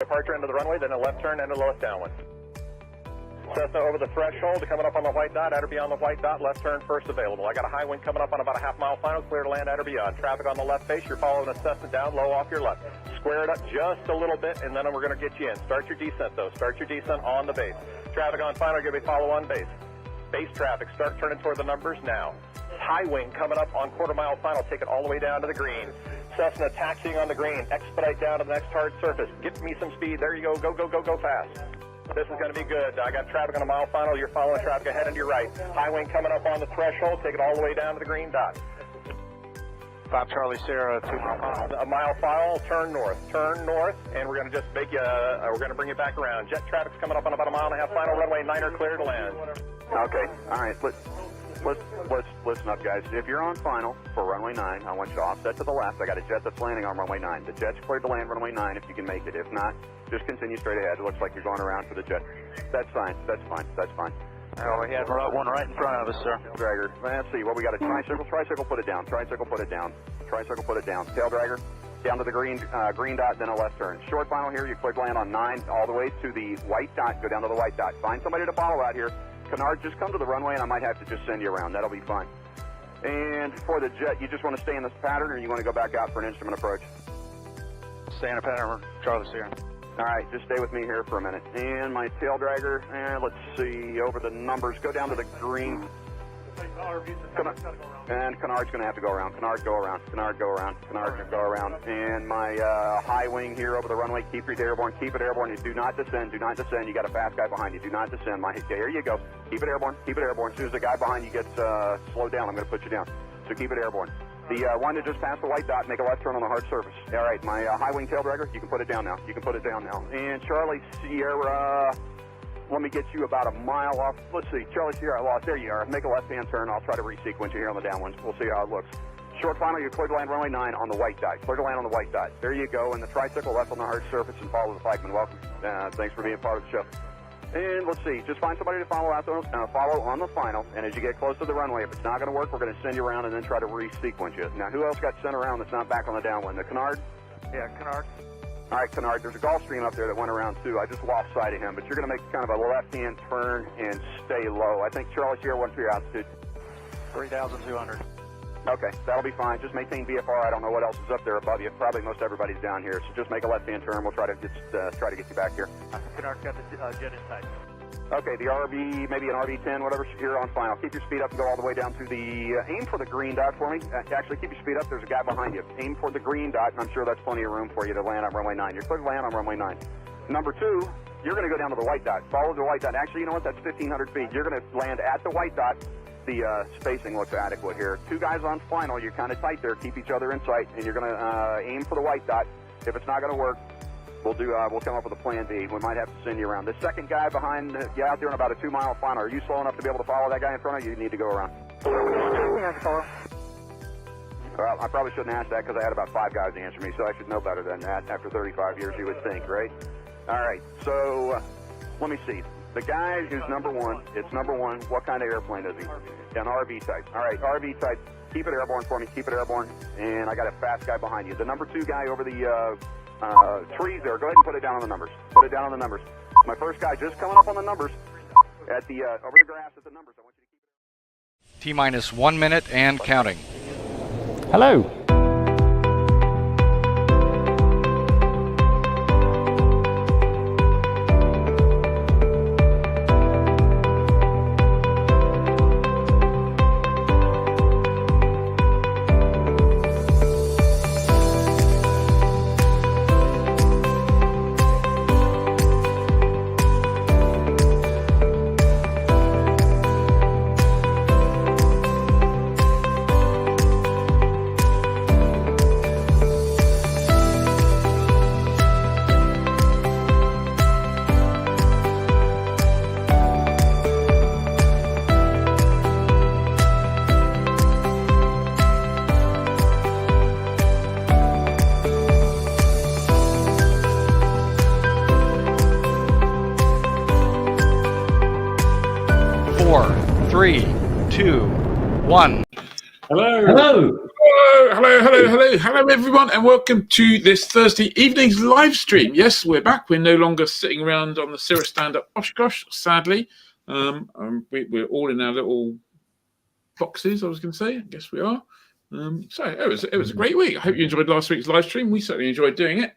Departure into the runway, then a left turn into the left downwind. Cessna over the threshold, coming up on the white dot, at or beyond the white dot, left turn first available. I got a high wind coming up on about a half-mile final, clear to land at or beyond. Traffic on the left face, you're following a Cessna down, low off your left. Square it up just a little bit, and then we're going to get you in. Start your descent, though. Start your descent on the base. Traffic on final, give me follow on base. Base traffic, start turning toward the numbers now. High wing coming up on quarter-mile final, take it all the way down to the green. Cessna taxiing on the green, expedite down to the next hard surface. Get me some speed. There you go. Go, go, go, go fast. This is going to be good. I got traffic on a mile final. You're following traffic ahead and to your right. High wing coming up on the threshold. Take it all the way down to the green dot. 5 Charlie Sierra, 2 mile final. A mile final, turn north, and we're going to just make you, we're going to bring you back around. Jet traffic's coming up on about a mile and a half final, runway 9er clear to land. Okay, all right, let's listen up, guys. If you're on final for runway 9, I want you to offset to the left. I got a jet that's landing on runway 9. The jet's cleared to land runway 9 if you can make it. If not, just continue straight ahead. It looks like you're going around for the jet. That's fine, that's fine, that's fine. Oh, we had one right in front of us, sir. Dragger. Let's see. Well, we got a tricycle. Tricycle, put it down. Tricycle, put it down. Tricycle, put it down. Tail dragger, down to the green dot, then a left turn. Short final here. You clear to land on 9 all the way to the white dot. Go down to the white dot. Find somebody to follow out here. Canard, just come to the runway, and I might have to just send you around. That'll be fine. And for the jet, you just want to stay in this pattern, or you want to go back out for an instrument approach? Stay in a pattern, Charlie Sierra. All right, just stay with me here for a minute. And my tail dragger, let's see, over the numbers, go down to the green. And Canard's going to have to go around. Canard, go around. Canard, go around. Canard, go around. And my high wing here over the runway, keep it airborne. Keep it airborne. Do not descend. Do not descend. You got a fast guy behind you. Do not descend. There you go. Keep it airborne. Keep it airborne. As soon as the guy behind you gets slowed down, I'm going to put you down. So keep it airborne. The one that just passed the white dot, make a left turn on the hard surface. All right, my high wing tail dragger, you can put it down now. You can put it down now. And Charlie Sierra, let me get you about a mile off. Let's see, Charlie Sierra, lost. There you are. Make a left-hand turn. I'll try to resequence you here on the downwinds. We'll see how it looks. Short final, you're clear to land runway 9 on the white dot. Clear to land on the white dot. There you go. And the tricycle left on the hard surface and follow the flagman. Welcome. Thanks for being part of the show. And let's see, just find somebody to follow out follow on the final, and as you get close to the runway, if it's not going to work, we're going to send you around and then try to resequence you. Now, who else got sent around that's not back on the downwind? The Canard? Yeah, Canard. All right, Canard, there's a Gulfstream up there that went around too. I just lost sight of him, but you're going to make kind of a left-hand turn and stay low. I think Charlie Sierra, what's your altitude? 3,200. Okay, that'll be fine. Just maintain VFR. I don't know what else is up there above you. Probably most everybody's down here, so just make a left-hand turn. We'll try to get you back here. Canard's got the jet in sight. Okay, the RV, maybe an RV-10, whatever, you're on final. Keep your speed up and go all the way down to the, aim for the green dot for me. Actually, keep your speed up. There's a guy behind you. Aim for the green dot, and I'm sure that's plenty of room for you to land on runway 9. You're clear to land on runway 9. Number 2, you're going to go down to the white dot. Follow the white dot. Actually, you know what? That's 1,500 feet. You're going to land at the white dot. The spacing looks adequate here. 2 guys on final. You're kind of tight there. Keep each other in sight, and you're going to aim for the white dot. If it's not going to work, we'll come up with a plan B. We might have to send you around. The second guy behind you out there in about a 2-mile final. Are you slow enough to be able to follow that guy in front of you? You need to go around. Well, I probably shouldn't ask that because I had about 5 guys answer me, so I should know better than that after 35 years, you would think, right? All right, so let me see. The guy who's number 1, it's number 1. What kind of airplane is he? An RV type. All right, RV type. Keep it airborne for me. Keep it airborne. And I got a fast guy behind you. The number 2 guy over the trees there. Go ahead and put it down on the numbers. Put it down on the numbers. My first guy just coming up on the numbers at the over the grass at the numbers. I want you to keep it. T-minus 1 minute and counting. Hello. Hello. Hello, everyone, and welcome to this Thursday evening's live stream. Yes, we're back. We're no longer sitting around on the Cirrus stand at Oshkosh, sadly. We're all in our little boxes, I was going to say. I guess we are. So it was a great week. I hope you enjoyed last week's live stream. We certainly enjoyed doing it.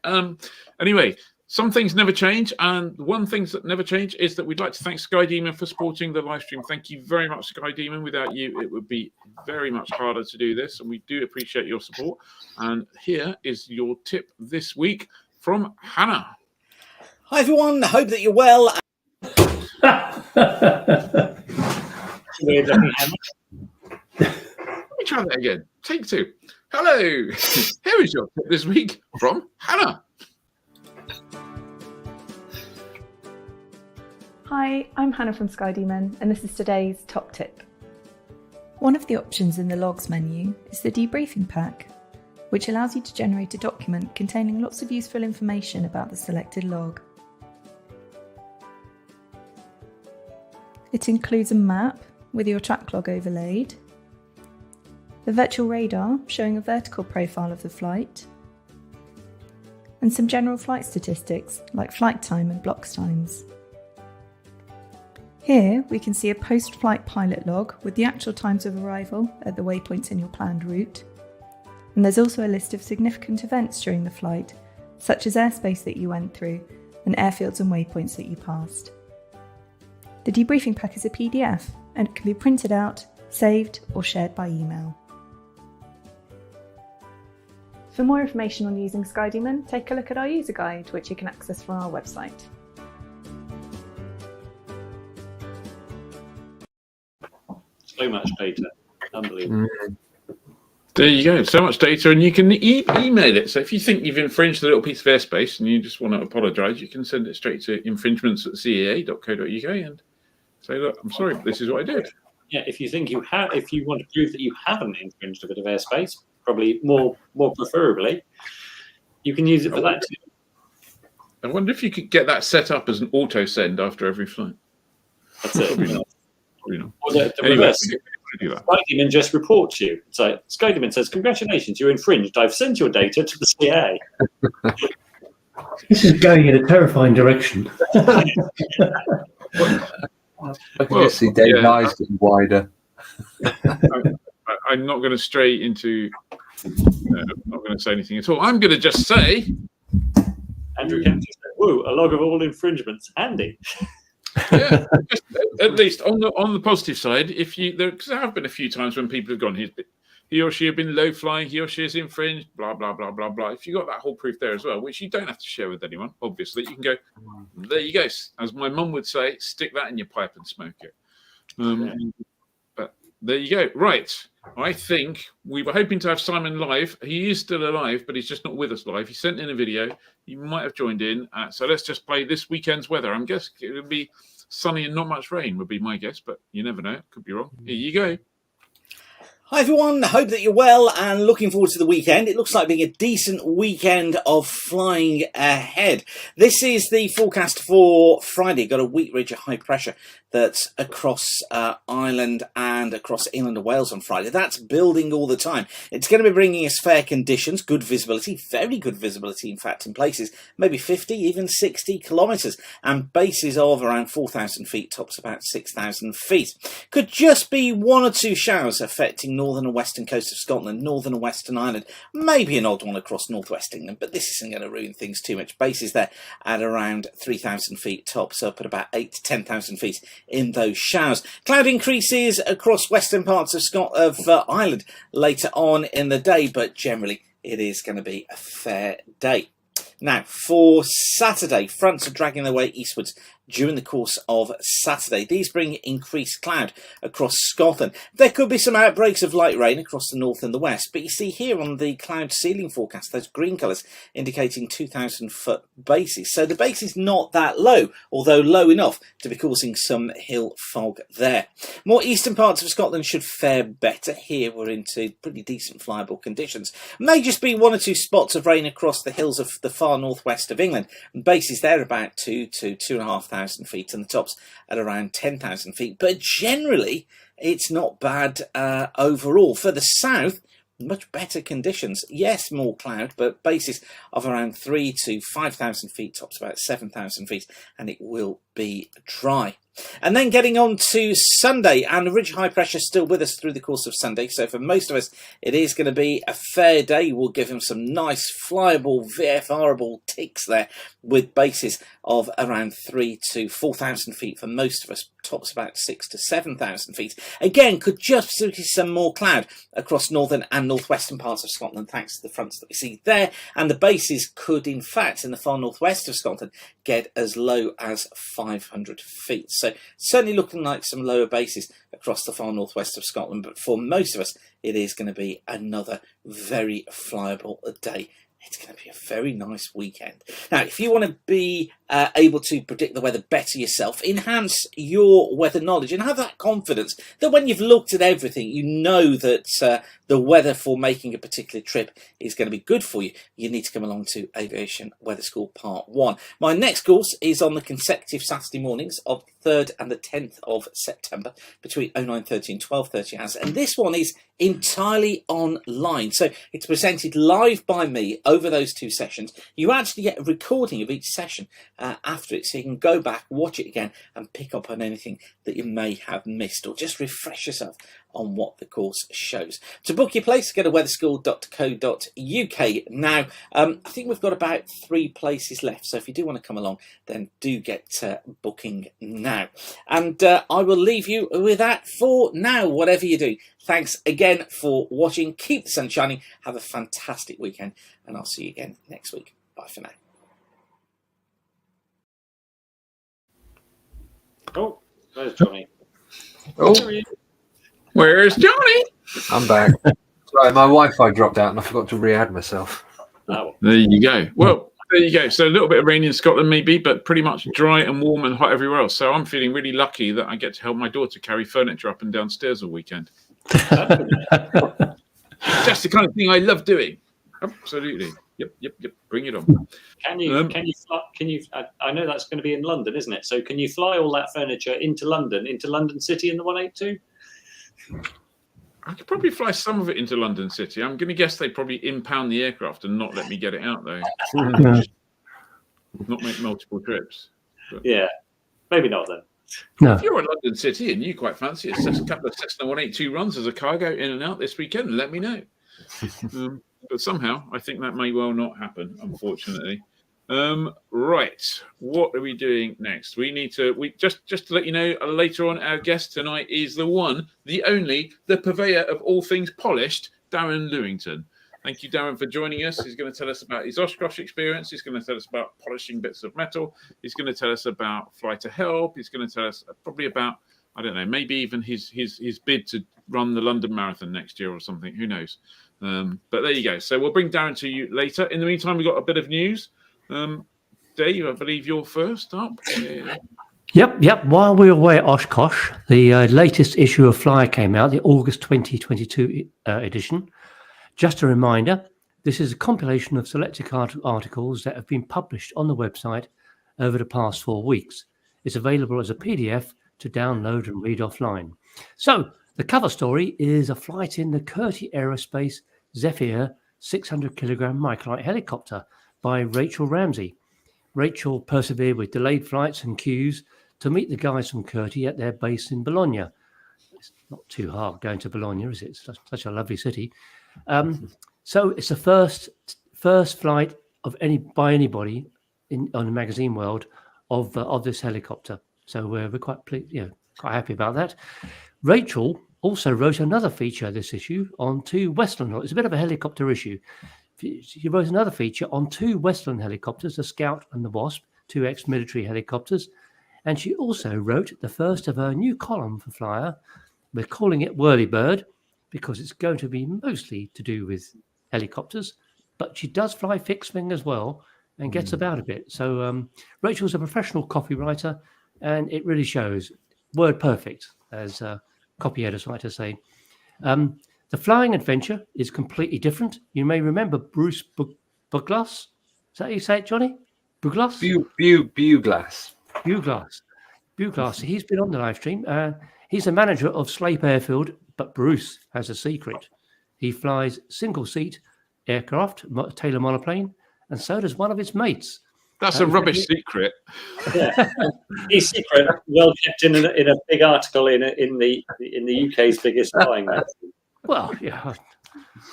Anyway, some things never change, and one thing that never change is that we'd like to thank Sky Demon for supporting the live stream. Thank you very much, Sky Demon. Without you, it would be very much harder to do this, and we do appreciate your support. And here is your tip this week from Hannah. Hi everyone, I hope that you're well. Let me try that again. Take two. Hello. Here is your tip this week from Hannah. Hi, I'm Hannah from Sky Demon, and this is today's top tip. One of the options in the logs menu is the Debriefing Pack, which allows you to generate a document containing lots of useful information about the selected log. It includes a map with your track log overlaid, the virtual radar showing a vertical profile of the flight, and some general flight statistics like flight time and blocks times. Here we can see a post-flight pilot log with the actual times of arrival at the waypoints in your planned route. And there's also a list of significant events during the flight, such as airspace that you went through and airfields and waypoints that you passed. The Debriefing Pack is a PDF and it can be printed out, saved or shared by email. For more information on using Sky Demon, take a look at our user guide, which you can access from our website. So much data, unbelievable. There you go, so much data, and you can email it. So if you think you've infringed a little piece of airspace and you just want to apologise, you can send it straight to infringements@caa.co.uk and say, look, I'm sorry, but this is what I did. Yeah, if you think you have, if you want to prove that you haven't infringed a bit of airspace, probably more preferably, you can use it for that too. I wonder if you could get that set up as an auto send after every flight. That's it. Probably not. Or the reverse. Sky Demon just reports you. So Sky Demon says, "Congratulations, you infringed. I've sent your data to the CA." This is going in a terrifying direction. I can just see Dave's eyes getting wider. I'm not going to stray into. I'm not going to say anything at all. I'm going to just say. Andrew Kempton said, "Woo, a log of all infringements, handy." Yeah, just, at least on the positive side, because there have been a few times when people have gone, he or she have been low flying, he or she has infringed, blah blah blah blah blah. If you got that whole proof there as well, which you don't have to share with anyone, obviously, you can go, there you go. As my mum would say, stick that in your pipe and smoke it. But there you go. Right, I think we were hoping to have Simon live. He is still alive, but he's just not with us live. He sent in a video. He might have joined in. So let's just play this weekend's weather. I'm guessing it would be sunny and not much rain would be my guess, but you never know. Could be wrong. Here you go. Hi everyone, hope that you're well and looking forward to the weekend. It looks like being a decent weekend of flying ahead. This is the forecast for Friday. Got a weak ridge of high pressure that's across Ireland and across England and Wales on Friday. That's building all the time. It's going to be bringing us fair conditions, good visibility, very good visibility in fact in places, maybe 50, even 60 kilometres, and bases of around 4,000 feet, tops about 6,000 feet. Could just be one or two showers affecting northern and western coast of Scotland, northern and western Ireland, maybe an odd one across northwest England, but this isn't going to ruin things too much. Bases there at around 3,000 feet, tops up at about 8 to 10,000 feet in those showers. Cloud increases across western parts of Ireland later on in the day, but generally it is going to be a fair day. Now, for Saturday, fronts are dragging their way eastwards during the course of Saturday. These bring increased cloud across Scotland. There could be some outbreaks of light rain across the north and the west, but you see here on the cloud ceiling forecast, those green colours indicating 2,000 foot bases. So the base is not that low, although low enough to be causing some hill fog there. More eastern parts of Scotland should fare better. Here we're into pretty decent flyable conditions. May just be one or two spots of rain across the hills of the far northwest of England. And bases there about 2,000 to 2,500 feet and the tops at around 10,000 feet. But generally, it's not bad overall. For the south, much better conditions. Yes, more cloud, but bases of around 3 to 5,000 feet, tops about 7,000 feet, and it will be dry. And then getting on to Sunday, and the ridge high pressure still with us through the course of Sunday. So for most of us, it is going to be a fair day. We'll give him some nice flyable, VFRable ticks there with bases of around 3 to 4,000 feet for most of us. Tops about 6 to 7,000 feet. Again, could just see some more cloud across northern and northwestern parts of Scotland, thanks to the fronts that we see there. And the bases could, in fact, in the far northwest of Scotland, get as low as 500 feet. So certainly looking like some lower bases across the far northwest of Scotland. But for most of us, it is going to be another very flyable day. It's going to be a very nice weekend. Now, if you want to be able to predict the weather better yourself, enhance your weather knowledge and have that confidence that when you've looked at everything, you know that the weather for making a particular trip is going to be good for you, you need to come along to Aviation Weather School Part 1. My next course is on the consecutive Saturday mornings of the 3rd and the 10th of September between 09:30 and 12:30 hours. And this one is entirely online. So it's presented live by me over those 2 sessions. You actually get a recording of each session after it, so you can go back, watch it again and pick up on anything that you may have missed, or just refresh yourself on what the course shows. To book your place, go to weatherschool.co.uk. Now, I think we've got about 3 places left, so if you do want to come along, then do get booking now. And I will leave you with that for now, whatever you do. Thanks again for watching. Keep the sun shining. Have a fantastic weekend, and I'll see you again next week. Bye for now. Oh, there's Johnny. Oh, Where's Johnny? I'm back. Sorry, my Wi-Fi dropped out and I forgot to re-add myself. Oh. There you go. Well, there you go. So a little bit of rain in Scotland maybe, but pretty much dry and warm and hot everywhere else. So I'm feeling really lucky that I get to help my daughter carry furniture up and down stairs all weekend. Just the kind of thing I love doing. Absolutely. Yep. Bring it on. Can you fly? I know that's going to be in London, isn't it? So can you fly all that furniture into London City in the 182? I could probably fly some of it into London City. I'm going to guess they probably impound the aircraft and not let me get it out, though. Not make multiple trips. But yeah, maybe not then. No. If you're in London City and you quite fancy a couple of Cessna 182 runs as a cargo in and out this weekend, let me know. But somehow, I think that may well not happen, unfortunately. Right, what are we doing next? We just to let you know, later on, our guest tonight is the one, the only, the purveyor of all things polished, Darren Lewington. Thank you, Darren, for joining us. He's going to tell us about his Oshkosh experience. He's going to tell us about polishing bits of metal. He's going to tell us about fly to help. He's going to tell us probably about, I don't know, maybe even his bid to run the London Marathon next year or something. Who knows? But there you go. So we'll bring Darren to you later. In the meantime, we've got a bit of news. Dave, I believe you're first up. Yeah. Yep. While we were away at Oshkosh, the latest issue of Flyer came out, the August 2022 edition. Just a reminder, this is a compilation of selected articles that have been published on the website over the past 4 weeks. It's available as a PDF to download and read offline. So the cover story is a flight in the Curtie Aerospace Zephyr 600 kilogram microlight helicopter by Rachel Ramsey. Rachel persevered with delayed flights and queues to meet the guys from Curtie at their base in Bologna. It's not too hard going to Bologna, is it? It's such a lovely city. So it's the first flight by anybody on the magazine world of this helicopter. So we're quite pleased, quite happy about that. Rachel also wrote another feature this issue on 2 Westland. It's a bit of a helicopter issue. She wrote another feature on 2 Westland helicopters, the Scout and the Wasp, 2 ex-military helicopters. And she also wrote the first of her new column for Flyer. We're calling it Whirlybird because it's going to be mostly to do with helicopters, but she does fly fixed wing as well and gets about a bit. So Rachel's a professional copywriter, and it really shows. Word perfect, as copy editors like to say. The flying adventure is completely different. You may remember Bruce Buglass. Is that how you say it, Johnny? Buglass? Buglass. Buglass. He's been on the live stream. He's the manager of Slape Airfield, but Bruce has a secret. He flies single-seat aircraft, Taylor monoplane, and so does one of its mates. That's a rubbish secret. Yeah, his secret, well kept in a big article in the UK's biggest flying magazine. Well, yeah,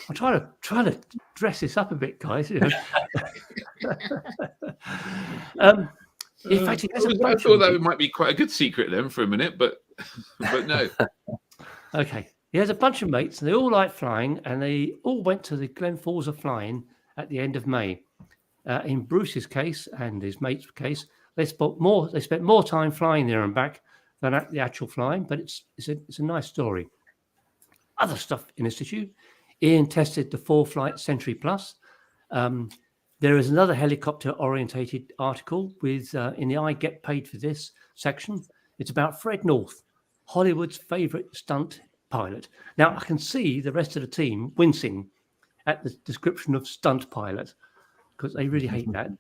I'm trying to dress this up a bit, guys. You know. In fact, I thought that might be quite a good secret then for a minute, but no. Okay, he has a bunch of mates, and they all like flying, and they all went to the Glen Falls of Flying at the end of May. In Bruce's case and his mate's case, they spent more time flying there and back than at the actual flying, but it's a nice story. Other stuff in this issue: Ian tested the 4-flight Century Plus. There is another helicopter-orientated article with in the I Get Paid for This section. It's about Fred North, Hollywood's favourite stunt pilot. Now, I can see the rest of the team wincing at the description of stunt pilot because they really hate that.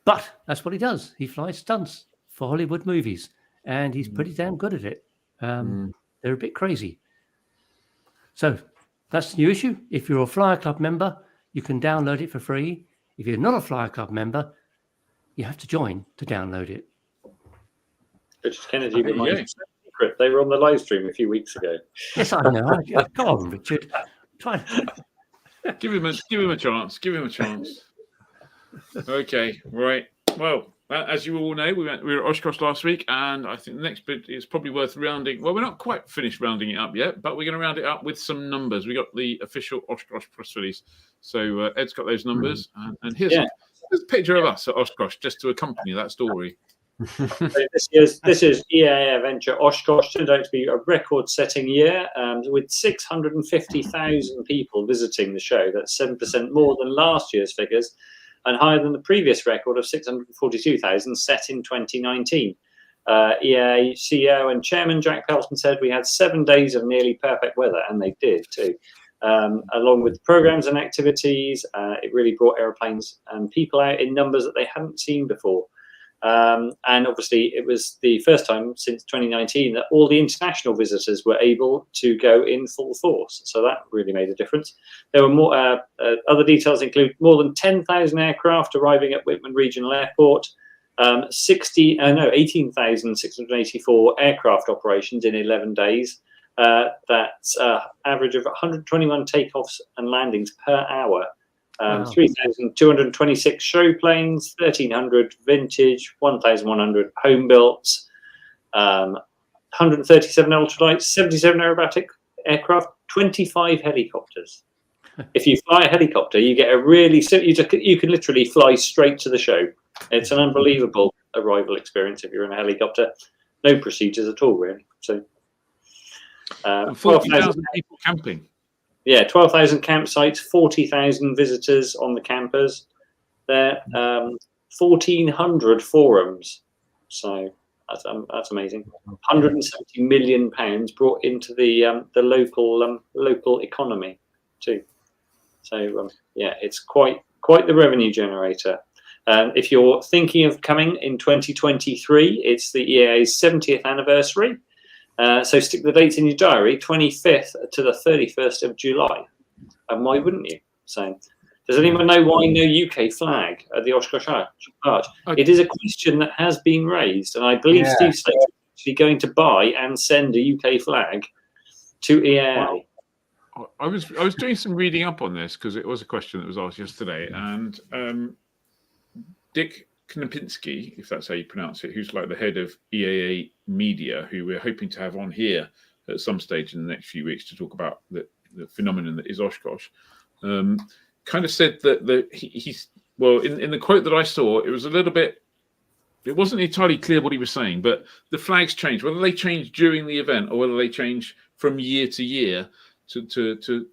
But that's what he does. He flies stunts for Hollywood movies, and he's pretty damn good at it. They're a bit crazy. So that's the new issue. If you're a Flyer Club member, you can download it for free. If you're not a Flyer Club member, you have to join to download it. Richard Kennedy reminded me secret. They were on the live stream a few weeks ago. Yes, I know. Go on, Richard. Try. Give him a chance. Give him a chance. Okay, right. Well, as you all know, we were at Oshkosh last week, and I think the next bit is probably worth rounding. Well, we're not quite finished rounding it up yet, but we're going to round it up with some numbers. We got the official Oshkosh press release, so Ed's got those numbers, and here's a picture of us at Oshkosh just to accompany that story. So this is EAA Adventure Oshkosh. Turned out to be a record-setting year with 650,000 people visiting the show. That's 7% more than last year's figures, and higher than the previous record of 642,000 set in 2019. EAA CEO and Chairman Jack Pelton said we had 7 days of nearly perfect weather, and they did too. Along with programs and activities, it really brought airplanes and people out in numbers that they hadn't seen before. And obviously, it was the first time since 2019 that all the international visitors were able to go in full force. So that really made a difference. There were more other details include more than 10,000 aircraft arriving at Whitman Regional Airport, 18,684 aircraft operations in 11 days. That's average of 121 takeoffs and landings per hour. 3,226 show planes, 1,300 vintage, 1,100 home built, 137 ultralights, 77 aerobatic aircraft, 25 helicopters. If you fly a helicopter, you get you can literally fly straight to the show. It's an unbelievable arrival experience if you're in a helicopter. No procedures at all, really. So, 40,000 people camping. Yeah, 12,000 campsites, 40,000 visitors on the campers. There, 1,400 forums. So that's amazing. 170 million pounds brought into the local economy too. So it's quite the revenue generator. If you're thinking of coming in 2023, it's the EAA's 70th anniversary. So stick the dates in your diary, 25th to the 31st of July. And why wouldn't you? So, does anyone know why no UK flag at the Oshkosh Arch? It is a question that has been raised, and I believe Steve Slater is actually going to buy and send a UK flag to EAA. I was doing some reading up on this because it was a question that was asked yesterday, and Dick Knapinski, if that's how you pronounce it, who's like the head of EAA Media, who we're hoping to have on here at some stage in the next few weeks to talk about the phenomenon that is Oshkosh, kind of said that he's in the quote that I saw, it was a little bit, it wasn't entirely clear what he was saying, but the flags change, whether they change during the event or whether they change from year to year to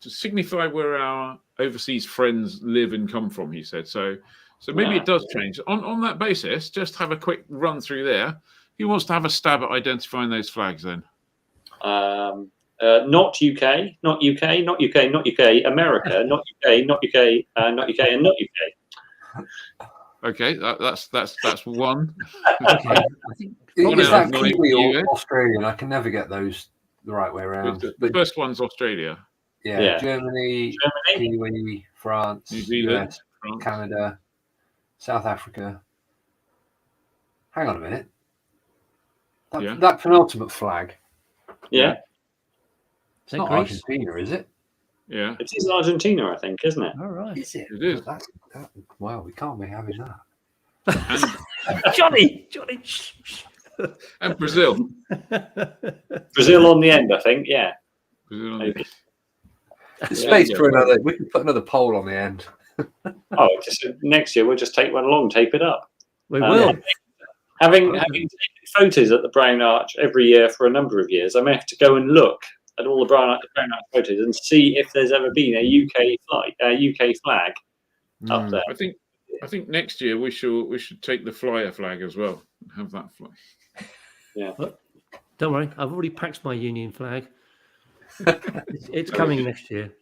signify where our overseas friends live and come from, he said. So maybe it does change. On that basis, just have a quick run through there. Who wants to have a stab at identifying those flags then? Not UK, not UK, not UK, not UK, America, not UK, not UK, not UK, and not UK. Okay, that's one. Okay. Is that Kiwi or Australian? I can never get those the right way around. The first one's Australia. Yeah. Germany, Kiwi, France, New Zealand, US, France. Canada, South Africa. Hang on a minute. That penultimate flag. Yeah. It's not Argentina, is it? Yeah. It is Argentina, I think, isn't it? All right. Is it? It is. Well, we can't be having that. Johnny. And Brazil. Brazil on the end, I think. Yeah. Brazil on Maybe. There's space for another. We can put another poll on the end. Just next year we'll just take one along, tape it up. We will. Having taken photos at the Brown Arch every year for a number of years, I may have to go and look at all the Brown Arch photos and see if there's ever been a UK flag up there. I think next year we should take the flyer flag as well and have that fly. Yeah. But don't worry, I've already packed my Union flag. It's coming next year.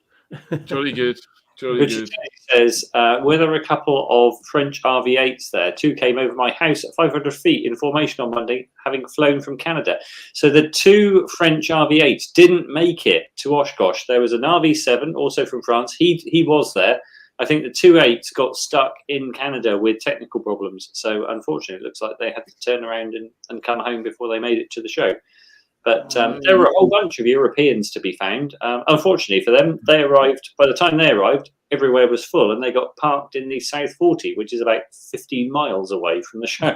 Jolly good. Richard says, were there a couple of French RV-8s there? 2 came over my house at 500 feet in formation on Monday, having flown from Canada. So the 2 French RV-8s didn't make it to Oshkosh. There was an RV-7, also from France. He was there. I think the 2 8s got stuck in Canada with technical problems. So unfortunately, it looks like they had to turn around and come home before they made it to the show. But there were a whole bunch of Europeans to be found. Unfortunately for them, by the time they arrived, everywhere was full and they got parked in the South 40, which is about 15 miles away from the show.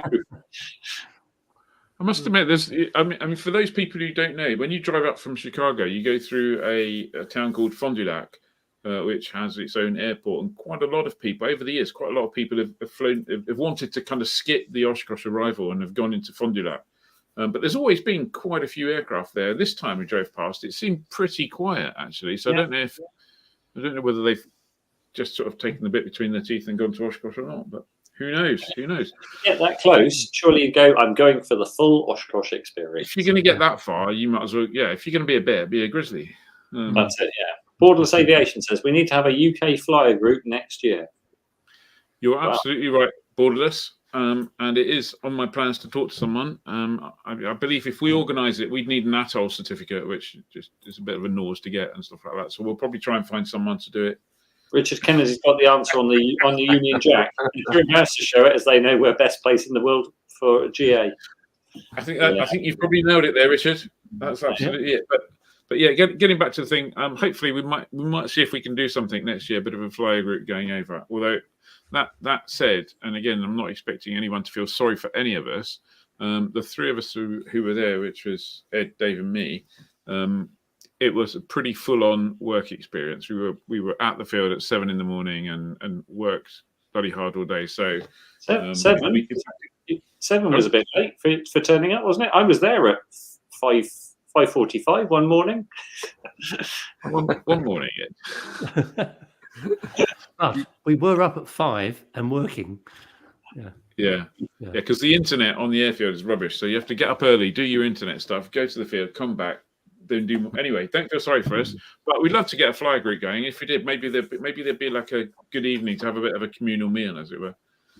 I must admit, I mean, for those people who don't know, when you drive up from Chicago, you go through a town called Fond du Lac, which has its own airport. And quite a lot of people, over the years, quite a lot of people have wanted to kind of skip the Oshkosh arrival and have gone into Fond du Lac. But there's always been quite a few aircraft there. This time we drove past, it seemed pretty quiet actually. So I don't know whether they've just sort of taken the bit between their teeth and gone to Oshkosh or not. But who knows? Who knows? Get that close, surely you go. I'm going for the full Oshkosh experience. If you're going to get that far, you might as well. Yeah, if you're going to be a bear, be a grizzly. That's it. Yeah. Borderless Aviation says we need to have a UK flyer group next year. You're absolutely right, Borderless. And it is on my plans to talk to someone. I believe if we organise it, we'd need an ATOL certificate, which just is a bit of a nose to get and stuff like that. So we'll probably try and find someone to do it. Richard Kennedy's got the answer on the Union Jack. It's has to show it, as they know we're best place in the world for GA. I think you've probably nailed it there, Richard. That's absolutely it. But yeah, getting back to the thing. Hopefully we might see if we can do something next year. A bit of a flyer group going over. Although. That said, and again, I'm not expecting anyone to feel sorry for any of us. The 3 of us who were there, which was Ed, Dave, and me, it was a pretty full-on work experience. We were at the field at 7 in the morning and worked bloody hard all day. So 7 was a bit late for turning up, wasn't it? I was there at 5:45 one morning. one morning, yeah. But we were up at 5 and working. Yeah, because the internet on the airfield is rubbish. So you have to get up early, do your internet stuff, go to the field, come back, then do more. Anyway, don't feel sorry for us. But we'd love to get a flyer group going. If we did, maybe there'd be like a good evening to have a bit of a communal meal, as it were.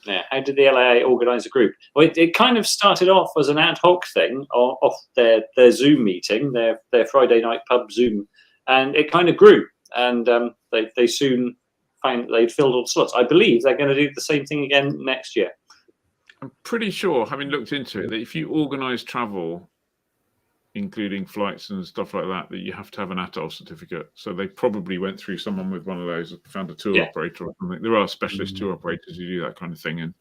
Yeah. How did the LAA organise a group? Well, it kind of started off as an ad hoc thing off their Zoom meeting, their Friday night pub Zoom, and it kind of grew. And they soon found they'd filled all the slots. I believe they're going to do the same thing again next year. I'm pretty sure, having looked into it, that if you organise travel, including flights and stuff like that, that you have to have an ATOL certificate. So they probably went through someone with one of those, found a tour operator or something. There are specialist tour operators who do that kind of thing, and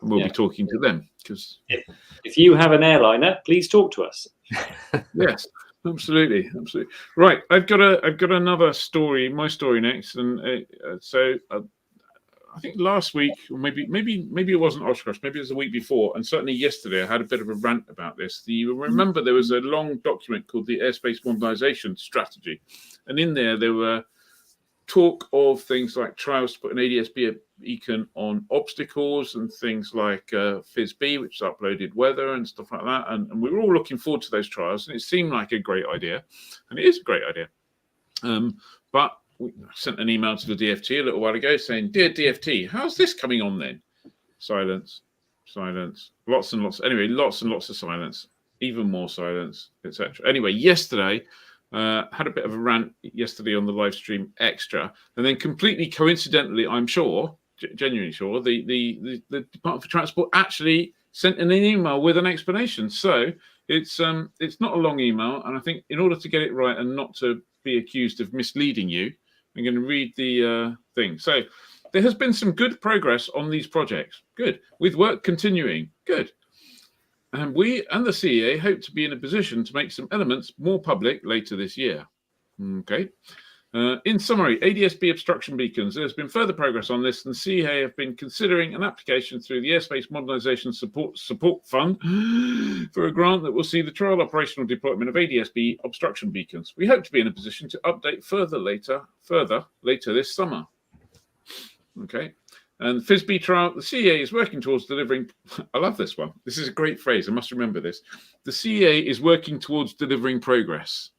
we'll be talking to them. Because if you have an airliner, please talk to us. Yes. Absolutely. Right, I've got another story. My story next, and I think last week, or maybe it wasn't Oshkosh. Maybe it was the week before, and certainly yesterday, I had a bit of a rant about this. You remember there was a long document called the Airspace Modernization Strategy, and in there were talk of things like trials to put an ADS-B beacon on obstacles and things like FISB, which is uploaded weather and stuff like that. And we were all looking forward to those trials, and it seemed like a great idea, and it is a great idea. But we sent an email to the DFT a little while ago saying, "Dear DFT, how's this coming on then?" Silence, lots and lots. Anyway, lots and lots of silence, even more silence, etc. Anyway, yesterday, had a bit of a rant yesterday on the live stream extra, and then completely coincidentally, I'm sure, genuinely sure, the Department for Transport actually sent an email with an explanation. So it's not a long email, and I think in order to get it right and not to be accused of misleading you, I'm going to read the thing. So there has been some good progress on these projects. Good. With work continuing. Good. And we and the CEA hope to be in a position to make some elements more public later this year. Okay. In summary, ADSB obstruction beacons. There's been further progress on this, and the CEA have been considering an application through the Airspace Modernization Support Fund for a grant that will see the trial operational deployment of ADSB obstruction beacons. We hope to be in a position to update further later this summer. Okay. And FISB trial, the CEA is working towards delivering. I love this one. This is a great phrase. I must remember this. The CEA is working towards delivering progress.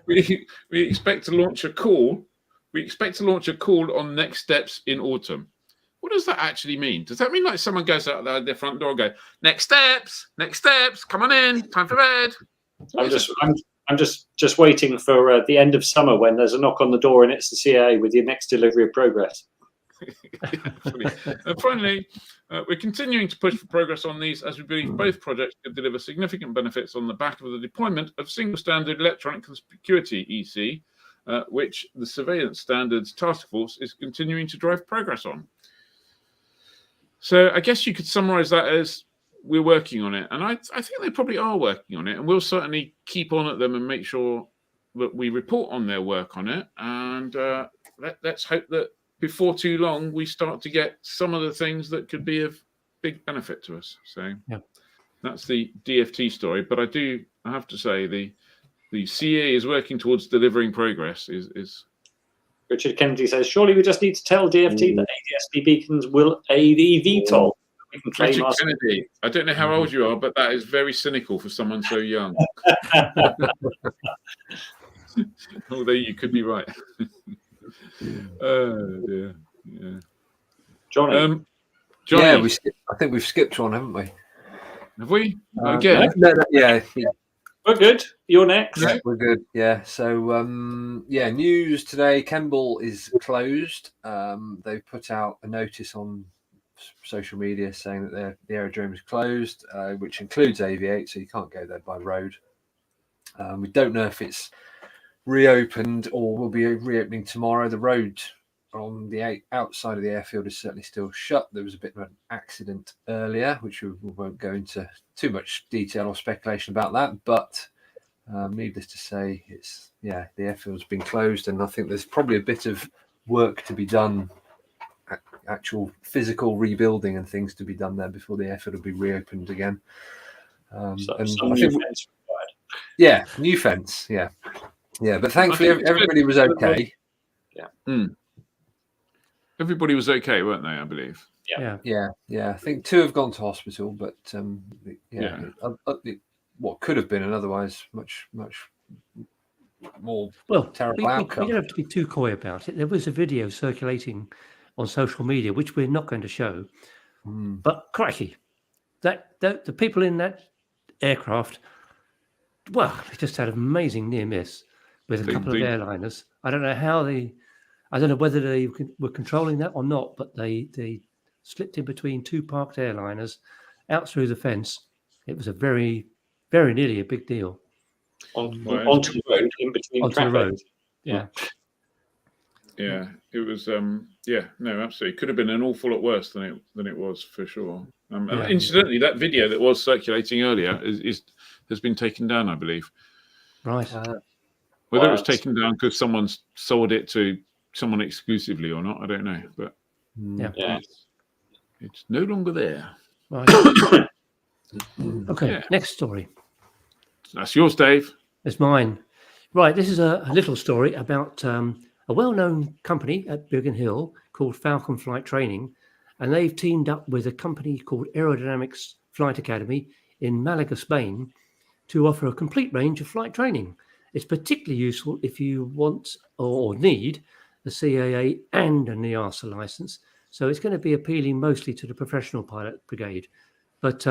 We expect to launch a call. We expect to launch a call on next steps in autumn. What does that actually mean? Does that mean like someone goes out their front door and go, next steps, come on in, time for bed? I'm just waiting for the end of summer when there's a knock on the door and it's the CA with your next delivery of progress. And finally, we're continuing to push for progress on these as we believe both projects could deliver significant benefits on the back of the deployment of single standard electronic conspicuity EC, which the Surveillance Standards Task Force is continuing to drive progress on. So I guess you could summarize that as we're working on it. And I think they probably are working on it, and we'll certainly keep on at them and make sure that we report on their work on it. And let's hope that before too long, we start to get some of the things that could be of big benefit to us. So that's the DFT story. But I have to say, the CA is working towards delivering progress. Is Richard Kennedy says, surely we just need to tell DFT that ADSB beacons will aid eVTOL. Richard Kennedy, I don't know how old you are, but that is very cynical for someone so young. Although you could be right. Oh dear. Yeah. Johnny. Yeah, I think we've skipped one, haven't we? Have we? Again? No, yeah. We're good. You're next. Yeah, we're good. Yeah. So, news today. Kemble is closed. They've put out a notice on social media saying that the aerodrome is closed, which includes AV8, so you can't go there by road. We don't know if it's reopened or will be reopening tomorrow. The road on the outside of the airfield is certainly still shut. There was a bit of an accident earlier, which we won't go into too much detail or speculation about that, but needless to say, the airfield's been closed, and I think there's probably a bit of work to be done, actual physical rebuilding and things to be done there before the airfield will be reopened again. New fence, but thankfully everybody was okay. Everybody was okay, weren't they? I believe. Yeah. I think 2 have gone to hospital, but what could have been an otherwise much more terrible outcome. We don't have to be too coy about it. There was a video circulating on social media, which we're not going to show. But crikey, that the people in that aircraft, they just had an amazing near miss with a couple of airliners. I don't know whether they were controlling that or not, but they slipped in between 2 parked airliners out through the fence. It was a very, very nearly a big deal. Onto the road, in between onto traffic. the road. Yeah, it was. Absolutely, could have been an awful lot worse than it was for sure. And incidentally, that video that was circulating earlier has been taken down, I believe. Right. Whether it was taken down because someone's sold it to someone exclusively or not, I don't know. But it's no longer there. Right. Okay. Next story. That's yours, Dave. It's mine. Right. This is a little story about a well-known company at Biggin Hill called Falcon Flight Training, and they've teamed up with a company called Aerodynamics Flight Academy in Malaga, Spain, to offer a complete range of flight training. It's particularly useful if you want or need a CAA and a NIASA license. So it's going to be appealing mostly to the professional pilot brigade. But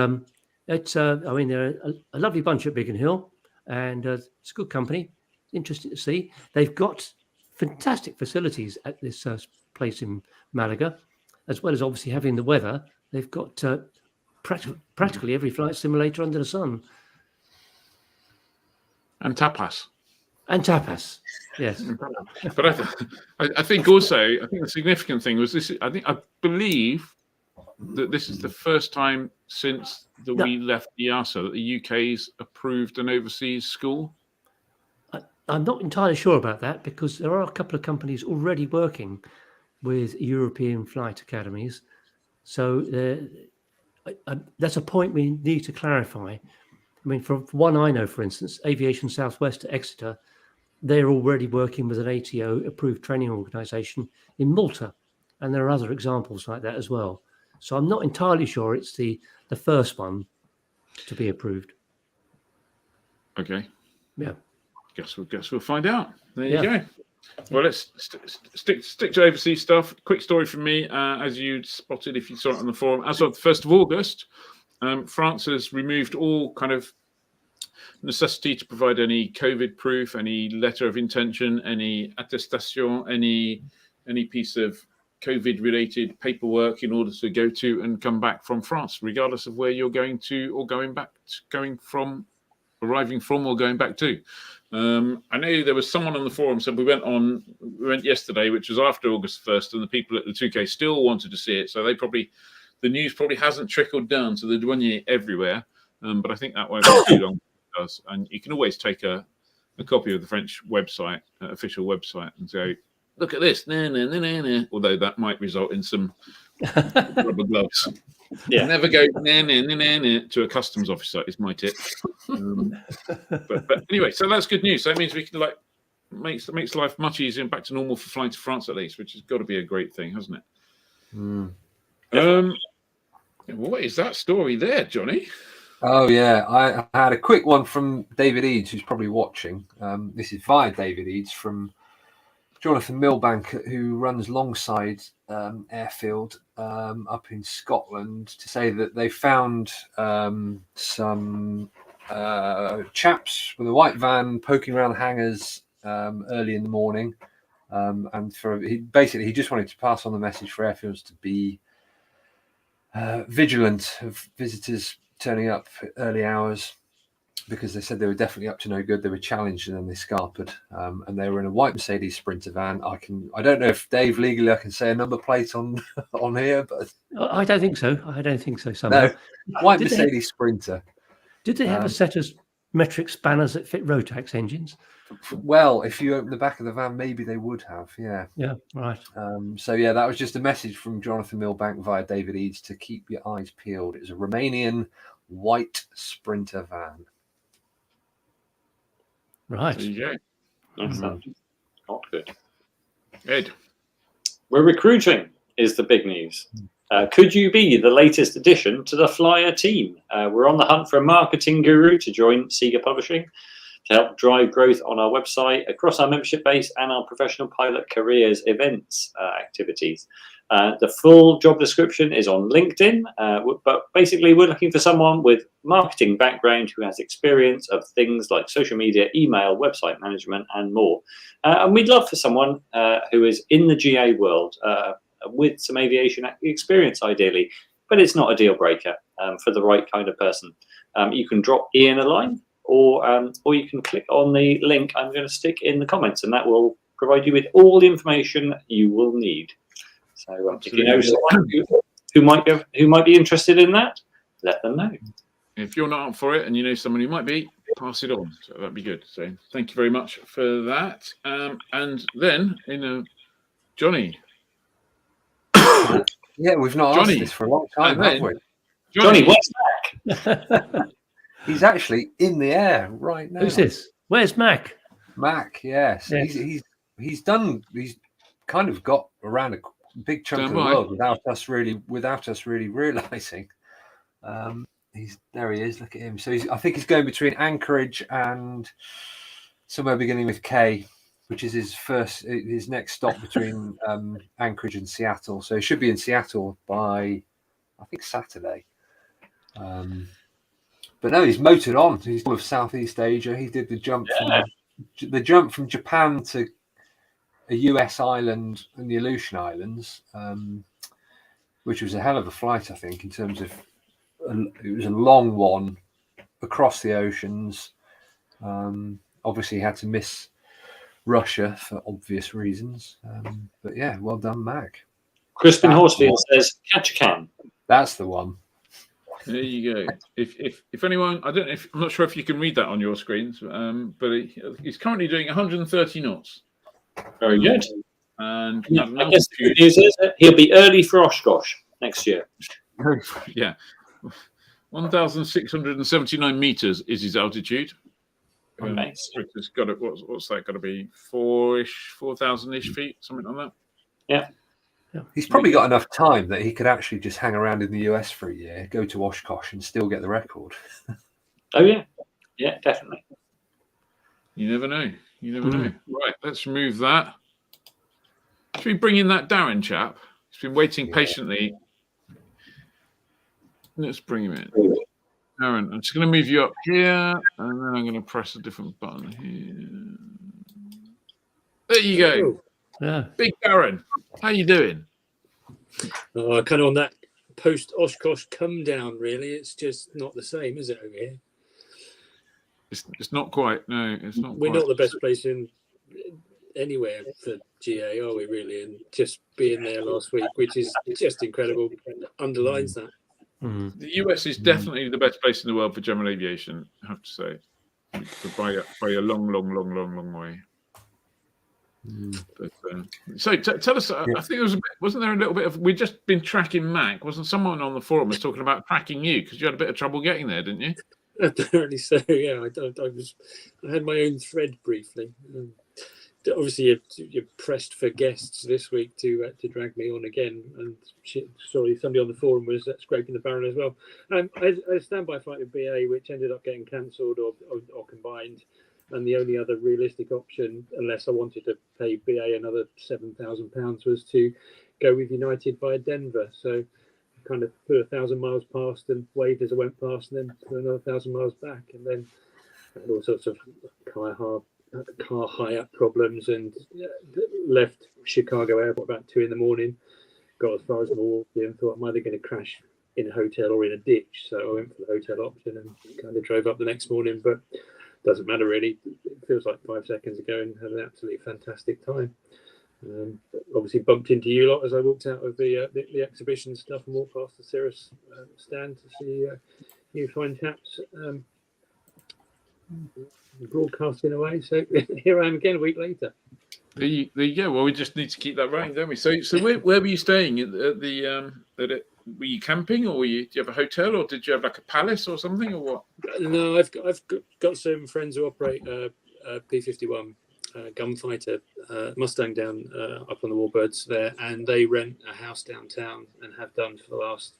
It's I mean, they're a lovely bunch at Biggin Hill, and it's a good company. Interesting to see. They've got fantastic facilities at this place in Malaga, as well as obviously having the weather. They've got practically every flight simulator under the sun. And tapas. And tapas, yes. But I think also, I think the significant thing was this. I believe that this is the first time since we left EASA that the UK's approved an overseas school. I'm not entirely sure about that because there are a couple of companies already working with European flight academies. So that's a point we need to clarify. I mean, from one I know, for instance, Aviation Southwest at Exeter, they're already working with an ATO approved training organisation in Malta. And there are other examples like that as well. So I'm not entirely sure it's the first one to be approved. Okay. Yeah. Guess we'll find out. There you go. Well, let's stick to overseas stuff. Quick story from me. As you spotted, if you saw it on the forum, as of the 1st of August, France has removed all kind of necessity to provide any COVID proof, any letter of intention, any attestation, any piece of COVID-related paperwork in order to go to and come back from France, regardless of where you're going to or arriving from or going back to. I know there was someone on the forum said we went yesterday, which was after August 1st, and the people at the 2K still wanted to see it. So the news probably hasn't trickled down to the douanier everywhere. But I think that won't be too long. It does. And you can always take a copy of the French website, official website, and go, look at this. Nah, nah, nah, nah, nah. Although that might result in some rubber gloves. Yeah. Never go nah, nah, nah, nah, nah, to a customs officer is my tip. But anyway, so that's good news. So that means we can makes life much easier and back to normal for flying to France at least, which has got to be a great thing, hasn't it? What is that story there, Johnny? Oh yeah, I had a quick one from David Eads, who's probably watching. This is via David Eads from Jonathan Milbank, who runs Longside Airfield up in Scotland, to say that they found some chaps with a white van poking around the hangars early in the morning, and he just wanted to pass on the message for airfields to be vigilant of visitors turning up early hours, because they said they were definitely up to no good. They were challenged and then they scarpered, and they were in a white Mercedes Sprinter van. I don't know if Dave legally I can say a number plate on here, but I don't think so. Somehow. No, white Mercedes Sprinter. Did they have a set of metric spanners that fit Rotax engines? Well, if you open the back of the van, maybe they would have. Yeah. Yeah. Right. So yeah, that was just a message from Jonathan Milbank via David Eads to keep your eyes peeled. It was a Romanian white Sprinter van. Right. There you go. That's not good. Ed. We're recruiting is the big news. Could you be the latest addition to the Flyer team? We're on the hunt for a marketing guru to join Seeger Publishing to help drive growth on our website, across our membership base, and our professional pilot careers events activities. The full job description is on LinkedIn, but basically we're looking for someone with marketing background who has experience of things like social media, email, website management, and more. And we'd love for someone who is in the GA world with some aviation experience, ideally, but it's not a deal breaker for the right kind of person. You can drop Ian a line, or you can click on the link I'm going to stick in the comments, and that will provide you with all the information you will need. So if you know someone who might be interested in that, let them know. If you're not up for it and you know someone who might be, pass it on. So that'd be good. So thank you very much for that. And then, Johnny. Yeah, we've not asked this for a long time, have we? Johnny, what's back? He's actually in the air right now. Who's this? Where's Mac? Mac, yes. He's kind of got around a big chunk of the world without us really realizing. There he is. Look at him. So I think he's going between Anchorage and somewhere beginning with K, which is his next stop between Anchorage and Seattle. So he should be in Seattle by, I think, Saturday. But no, he's motored on. He's all of Southeast Asia. He did the jump from Japan to a US island and the Aleutian Islands, which was a hell of a flight, I think, in terms of it was a long one across the oceans. Obviously, he had to miss Russia for obvious reasons. But yeah, well done, Mac. Crispin Horsfield says, "Catch a can." That's the one. There you go. If anyone, I don't know if I'm not sure if you can read that on your screens, but he's currently doing 130 knots. Very good. And I guess the good news is that he'll be early for Oshkosh next year. Yeah, 1,679 meters is his altitude. Nice. It's got it. What's that got to be? 4,000-ish feet, something like that. Yeah. He's probably got enough time that he could actually just hang around in the US for a year, go to Oshkosh, and still get the record. Oh yeah, yeah, definitely. You never know. You never know. Right, let's remove that. Should we bring in that Darren chap? He's been waiting patiently. Let's bring him in. Darren, I'm just going to move you up here, and then I'm going to press a different button here. There you go. Yeah. Big Darren, how you doing? Kind of on that post-Oshkosh come down, really. It's just not the same, is it, over here? It's not quite. No, it's not. We're not the best place in anywhere for GA, are we, really? And just being there last week, which is just incredible, underlines that. The US is definitely the best place in the world for general aviation, I have to say. By a long way. But, so tell us, I think there was wasn't there a little bit of, we'd just been tracking Mac, wasn't someone on the forum was talking about tracking you because you had a bit of trouble getting there, didn't you? Apparently so, yeah. I had my own thread briefly. Obviously, you're pressed for guests this week to drag me on again, and sorry, somebody on the forum was scraping the barrel as well. I stand by flight with BA, which ended up getting cancelled or combined. And the only other realistic option, unless I wanted to pay BA another £7,000, was to go with United via Denver. So I kind of put 1,000 miles past and waved as I went past, and then put another 1,000 miles back, and then had all sorts of car hire problems, and left Chicago airport about 2 a.m. Got as far as Milwaukee and thought I'm either going to crash in a hotel or in a ditch. So I went for the hotel option and kind of drove up the next morning, but doesn't matter really. It feels like 5 seconds ago, and had an absolutely fantastic time. Obviously bumped into you lot as I walked out of the exhibition stuff and walked past the Cirrus stand to see you fine chaps broadcasting away. So here I am again a week later. There you go. Well, we just need to keep that running, don't we? So where were you staying at were you camping, or do you have a hotel, or did you have like a palace or something, or what? No, I've got some friends who operate P-51 gunfighter Mustang down up on the Warbirds there, and they rent a house downtown and have done for the last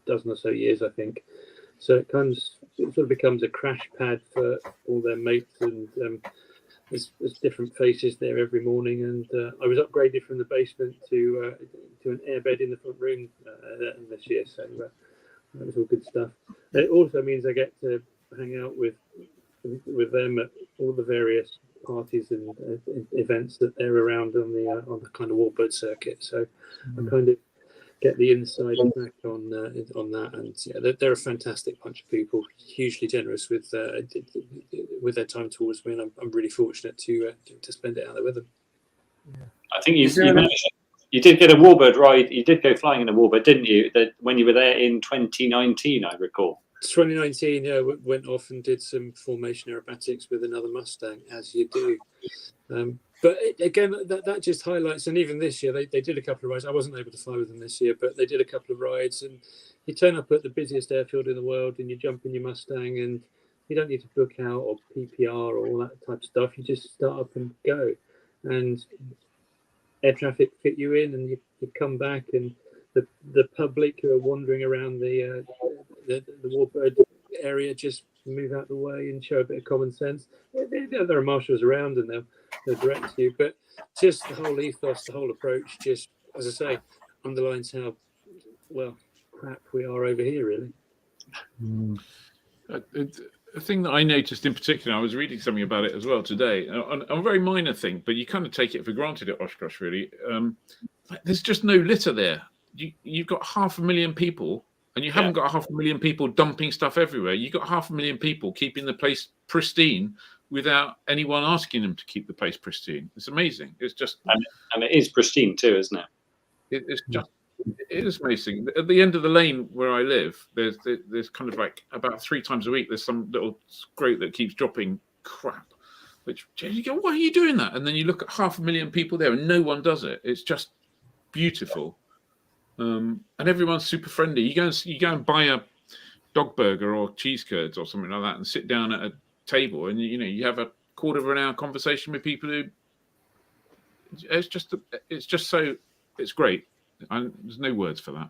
dozen or so years, I think. So it sort of becomes a crash pad for all their mates, and there's different faces there every morning. And I was upgraded from the basement to an airbed in the front room this year, so that was all good stuff. It also means I get to hang out with them at all the various parties and events that they're around on the kind of Warbird circuit. So I kind of get the inside track on that, and yeah, they're a fantastic bunch of people, hugely generous with their time towards me, and I'm really fortunate to spend it out there with them. I think you did get a Warbird ride. You did go flying in a Warbird, didn't you? When you were there in 2019, I recall. 2019, yeah, went off and did some formation aerobatics with another Mustang, as you do. But again, that just highlights, and even this year, they did a couple of rides. I wasn't able to fly with them this year, but they did a couple of rides, and you turn up at the busiest airfield in the world, and you jump in your Mustang, and you don't need to book out or PPR or all that type of stuff. You just start up and go, and air traffic fit you in, and you come back, and the public who are wandering around the Warbird area just move out the way and show a bit of common sense. There are marshals around, and they'll direct you, but just the whole ethos, the whole approach, just, as I say, underlines how crap we are over here, really. A thing that I noticed in particular, I was reading something about it as well today, a very minor thing, but you kind of take it for granted at Oshkosh, really. There's just no litter there. You've got 500,000 people, and you haven't got 500,000 people dumping stuff everywhere. You've got 500,000 people keeping the place pristine without anyone asking them to keep the place pristine. It's amazing. It's just... And it is pristine too, isn't it? It is amazing. At the end of the lane where I live, there's kind of like about 3 times a week, there's some little scrote that keeps dropping crap, which you go, why are you doing that? And then you look at 500,000 people there and no one does it. It's just beautiful. And everyone's super friendly. You go and buy a dog burger or cheese curds or something like that and sit down at a table and you have a quarter of an hour conversation with people who it's great. There's no words for that.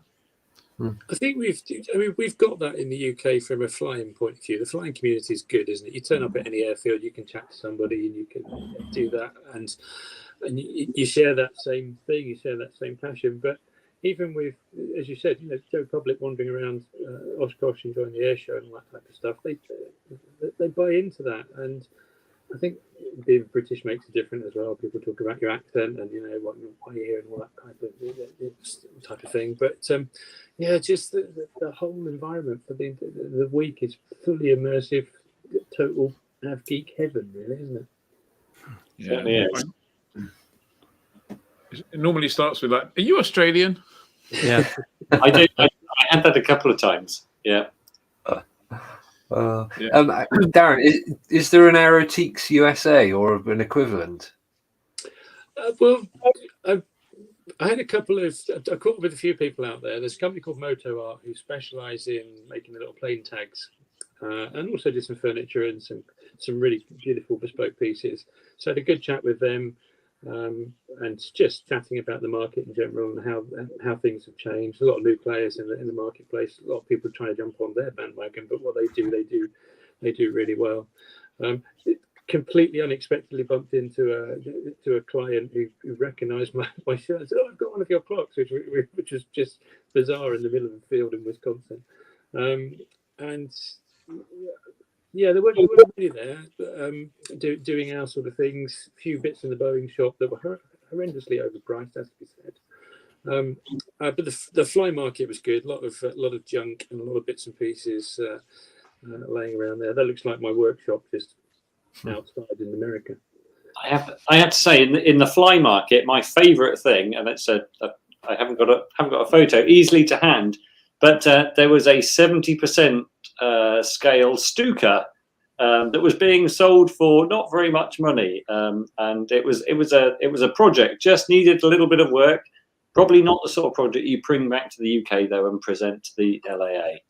I think we've got that in the UK from a flying point of view. The flying community is good, isn't it? You turn up at any airfield, you can chat to somebody, and you can do that, and you share that same thing, you share that same passion. But even with, as you said, Joe Public wandering around Oshkosh enjoying the air show and all that type of stuff, they buy into that, and I think being British makes a difference as well. People talk about your accent and what you hear and all that type of thing. But just the whole environment for the week is fully immersive, total nav geek heaven, really, isn't it? Yeah. It normally starts with like, "Are you Australian?" Yeah, I did. I had that a couple of times. Yeah. Darren, is there an Aerobratics USA or an equivalent? I had a couple of. I caught up with a few people out there. There's a company called Moto Art who specialise in making the little plane tags, and also did some furniture and some really beautiful bespoke pieces. So I had a good chat with them, and just chatting about the market in general and how things have changed. A lot of new players in the marketplace. A lot of people trying to jump on their bandwagon, but what they do really well. Completely unexpectedly bumped into a client who recognised my shirt and said, "Oh, I've got one of your clocks," which was just bizarre in the middle of the field in Wisconsin. They weren't really there, doing our sort of things. A few bits in the Boeing shop that were horrendously overpriced, as we said. But the fly market was good. A lot of junk and a lot of bits and pieces laying around there. That looks like my workshop just outside in America. I have to say, in the fly market, my favourite thing, and it's I haven't got a photo easily to hand, but there was a 70% scale Stuka that was being sold for not very much money, and it was a project, just needed a little bit of work. Probably not the sort of project you bring back to the UK though and present to the LAA.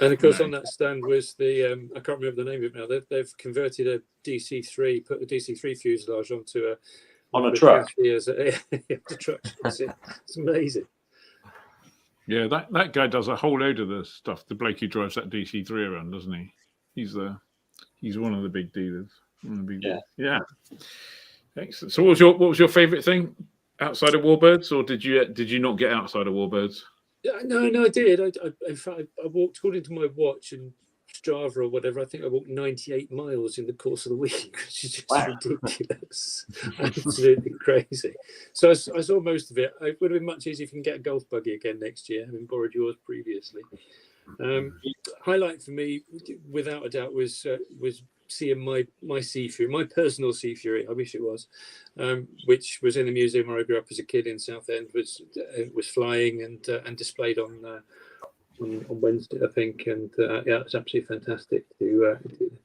And of course, on that stand was the I can't remember the name of it now. They've converted a DC-3, put the DC-3 fuselage onto a truck. As a truck. It's amazing. Yeah, that guy does a whole load of the stuff. The bloke who drives that DC-3 around, doesn't he? He's one of the big dealers. Yeah. Excellent. So, what was your favourite thing outside of Warbirds, or did you not get outside of Warbirds? No, I did. In fact, I walked, according to my watch and Strava or whatever, I think I walked 98 miles in the course of the week, which is just ridiculous. Absolutely crazy. So I saw most of it. It would have been much easier if you can get a golf buggy again next year, having borrowed yours previously. Highlight for me, without a doubt, was seeing my Sea Fury, my personal Sea Fury. I wish it was, which was in the museum where I grew up as a kid in Southend. Was flying and displayed on Wednesday, I think, and it was absolutely fantastic to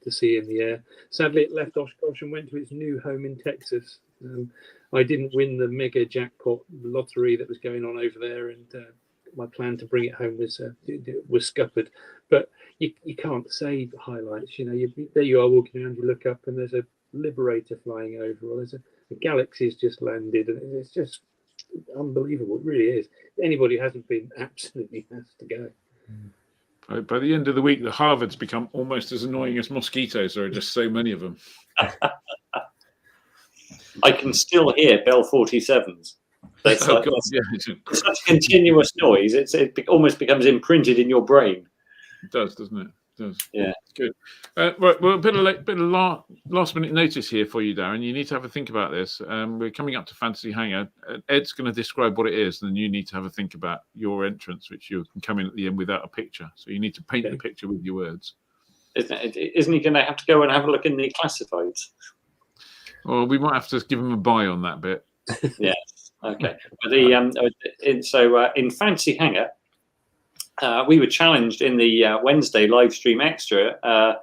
see in the air. Sadly, it left Oshkosh and went to its new home in Texas. I didn't win the mega jackpot lottery that was going on over there, and my plan to bring it home was scuppered. But you can't save highlights. There you are walking around, you look up, and there's a Liberator flying over, or there's a Galaxy's just landed, and it's just unbelievable. It really is. Anybody who hasn't been absolutely has to go. By the end of the week, the Harvards become almost as annoying as mosquitoes. There are just so many of them. I can still hear Bell 47s. It's such a continuous noise. It almost becomes imprinted in your brain. It does, doesn't it? Does. Yeah, good. Right, well, a bit of last minute notice here for you, Darren. You need to have a think about this. We're coming up to Fantasy Hangar. Ed's going to describe what it is, and then you need to have a think about your entrance, which you can come in at the end without a picture. So you need to paint the picture with your words. Isn't he going to have to go and have a look in the classifieds? Well, we might have to give him a buy on that bit. Yes. Okay. But in Fantasy Hangar, we were challenged in the Wednesday live stream extra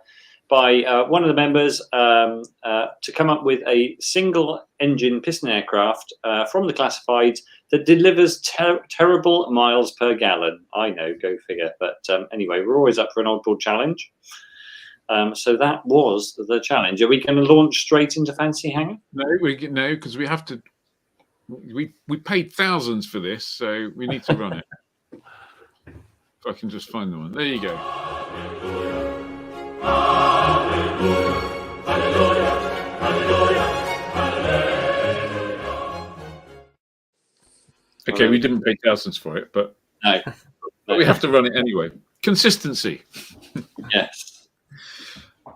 by one of the members to come up with a single engine piston aircraft from the classifieds that delivers terrible miles per gallon. I know, go figure. But anyway, we're always up for an oddball challenge. So that was the challenge. Are we going to launch straight into Fantasy Hangar? No, because we have to. We paid thousands for this, so we need to run it. If I can just find the one. There you go. Okay, we didn't pay thousands for it, but no. But we have to run it anyway. Consistency. Yes.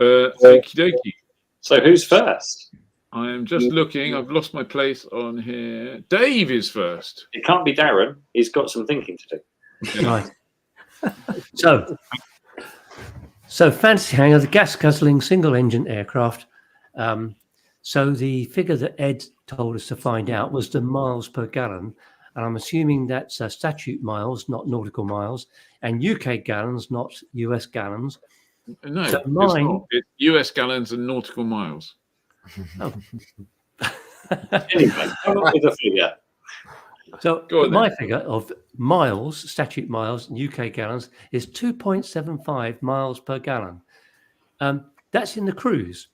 Okie dokie. So who's first? I am just looking. I've lost my place on here. Dave is first. It can't be Darren. He's got some thinking to do. Right. So Fantasy Hangar, the gas guzzling single engine aircraft. So the figure that Ed told us to find out was the miles per gallon. And I'm assuming that's statute miles, not nautical miles, and UK gallons, not US gallons. No, so it's not. It's US gallons and nautical miles. Oh. Anyway, come up with a figure. So my figure of miles, statute miles, in UK gallons, is 2.75 miles per gallon. That's in the cruise.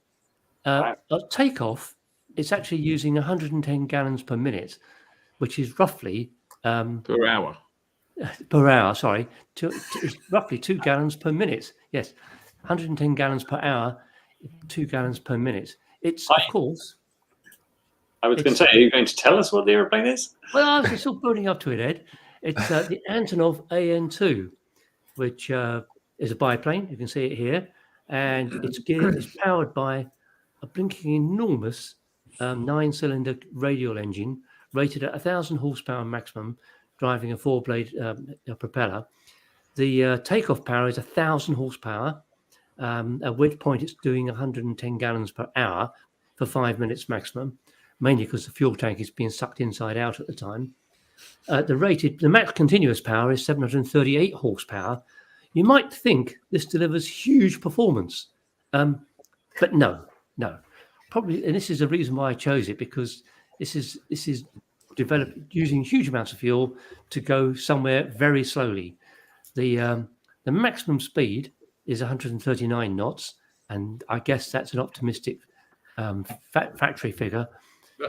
At takeoff, it's actually using 110 gallons per minute, which is roughly... per hour. Per hour, sorry. It's roughly 2 gallons per minute. Yes, 110 gallons per hour, 2 gallons per minute. It's, of course... I was going to say, are you going to tell us what the aeroplane is? Well, I was still building up to it, Ed. It's the Antonov AN2, which is a biplane. You can see it here. And it's powered by a blinking enormous 9-cylinder radial engine rated at 1,000 horsepower maximum, driving a 4-blade propeller. The takeoff power is 1,000 horsepower, at which point it's doing 110 gallons per hour for 5 minutes maximum, mainly because the fuel tank is being sucked inside out at the time. The max continuous power is 738 horsepower. You might think this delivers huge performance, but no. Probably, and this is the reason why I chose it, because this is developed using huge amounts of fuel to go somewhere very slowly. The maximum speed is 139 knots, and I guess that's an optimistic factory figure.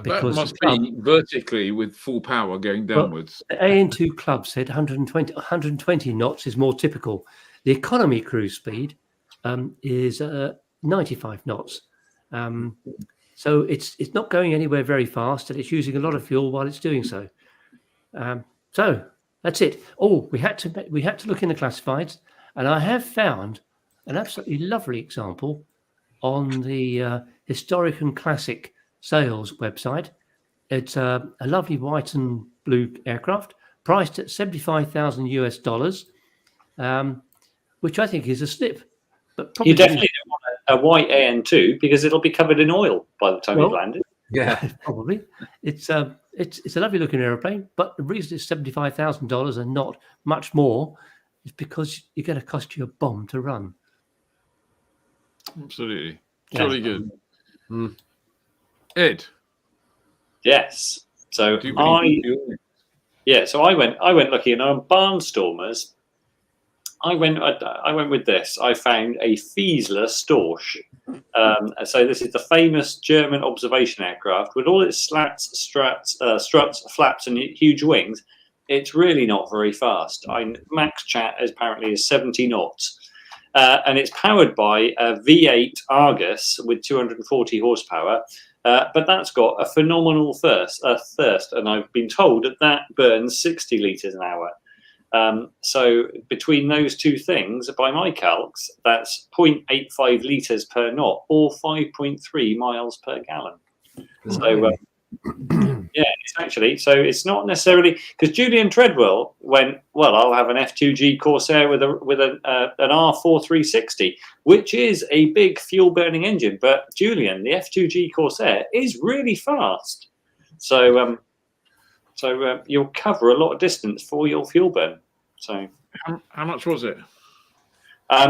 That must be vertically with full power going downwards. Well, the AN2 Club said 120 knots is more typical. The economy cruise speed is 95 knots. So it's not going anywhere very fast, and it's using a lot of fuel while it's doing so. So that's it. Oh, we had to look in the classifieds, and I have found an absolutely lovely example on the Historic and Classic Sales website. It's a lovely white and blue aircraft priced at $75,000 US, which I think is a slip. But you definitely don't want a white AN2 because it'll be covered in oil by the time you land it. Yeah, probably. It's a lovely looking aeroplane, but the reason it's $75,000 and not much more is because you're going to cost you a bomb to run. Absolutely, jolly good. Ed. Yes. So I went looking on Barnstormers. I went with this. I found a Feasler Storch. So this is the famous German observation aircraft with all its struts, flaps, and huge wings. It's really not very fast. Max chat apparently is 70 knots. And it's powered by a V8 Argus with 240 horsepower. But that's got a phenomenal thirst, and I've been told that burns 60 litres an hour. So between those two things, by my calcs, that's 0.85 litres per knot or 5.3 miles per gallon. So yeah, it's actually, so it's not necessarily, because Julian Treadwell went, well, I'll have an F2G Corsair with an R4360, which is a big fuel burning engine. But Julian, the F2G Corsair is really fast, so you'll cover a lot of distance for your fuel burn. So how much was it?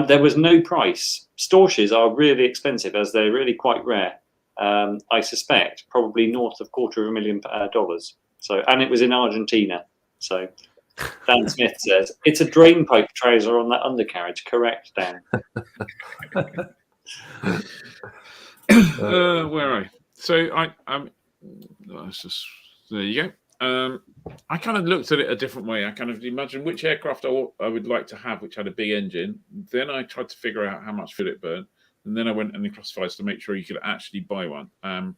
There was no price. Storches are really expensive as they're really quite rare. I suspect probably north of $250,000. So, and it was in Argentina. So, Dan Smith says it's a drain pipe trouser on that undercarriage. Correct, Dan. Where are I? So let's just, there you go. I kind of looked at it a different way. I kind of imagined which aircraft I would like to have, which had a big engine. Then I tried to figure out how much fuel it burned. And then I went in the classifieds to make sure you could actually buy one. And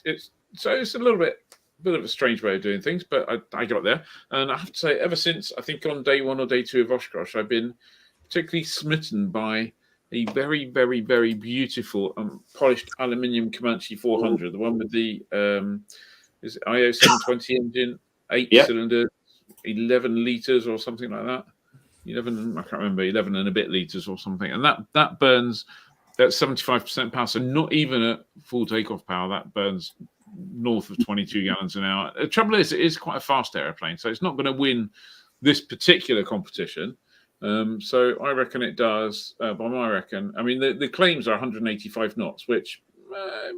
it's a little bit of a strange way of doing things, but I got there. And I have to say, ever since I think on day 1 or day 2 of Oshkosh, I've been particularly smitten by a very, very, very beautiful polished aluminium Comanche 400, the one with the is it IO 720 engine, 8 cylinders, 11 litres or something like that. 11, I can't remember, 11 and a bit litres or something. And that burns at 75% power. So not even at full takeoff power, that burns north of 22 gallons an hour. The trouble is, it is quite a fast airplane, so it's not going to win this particular competition. So I reckon it does, by my reckon. I mean, the claims are 185 knots, which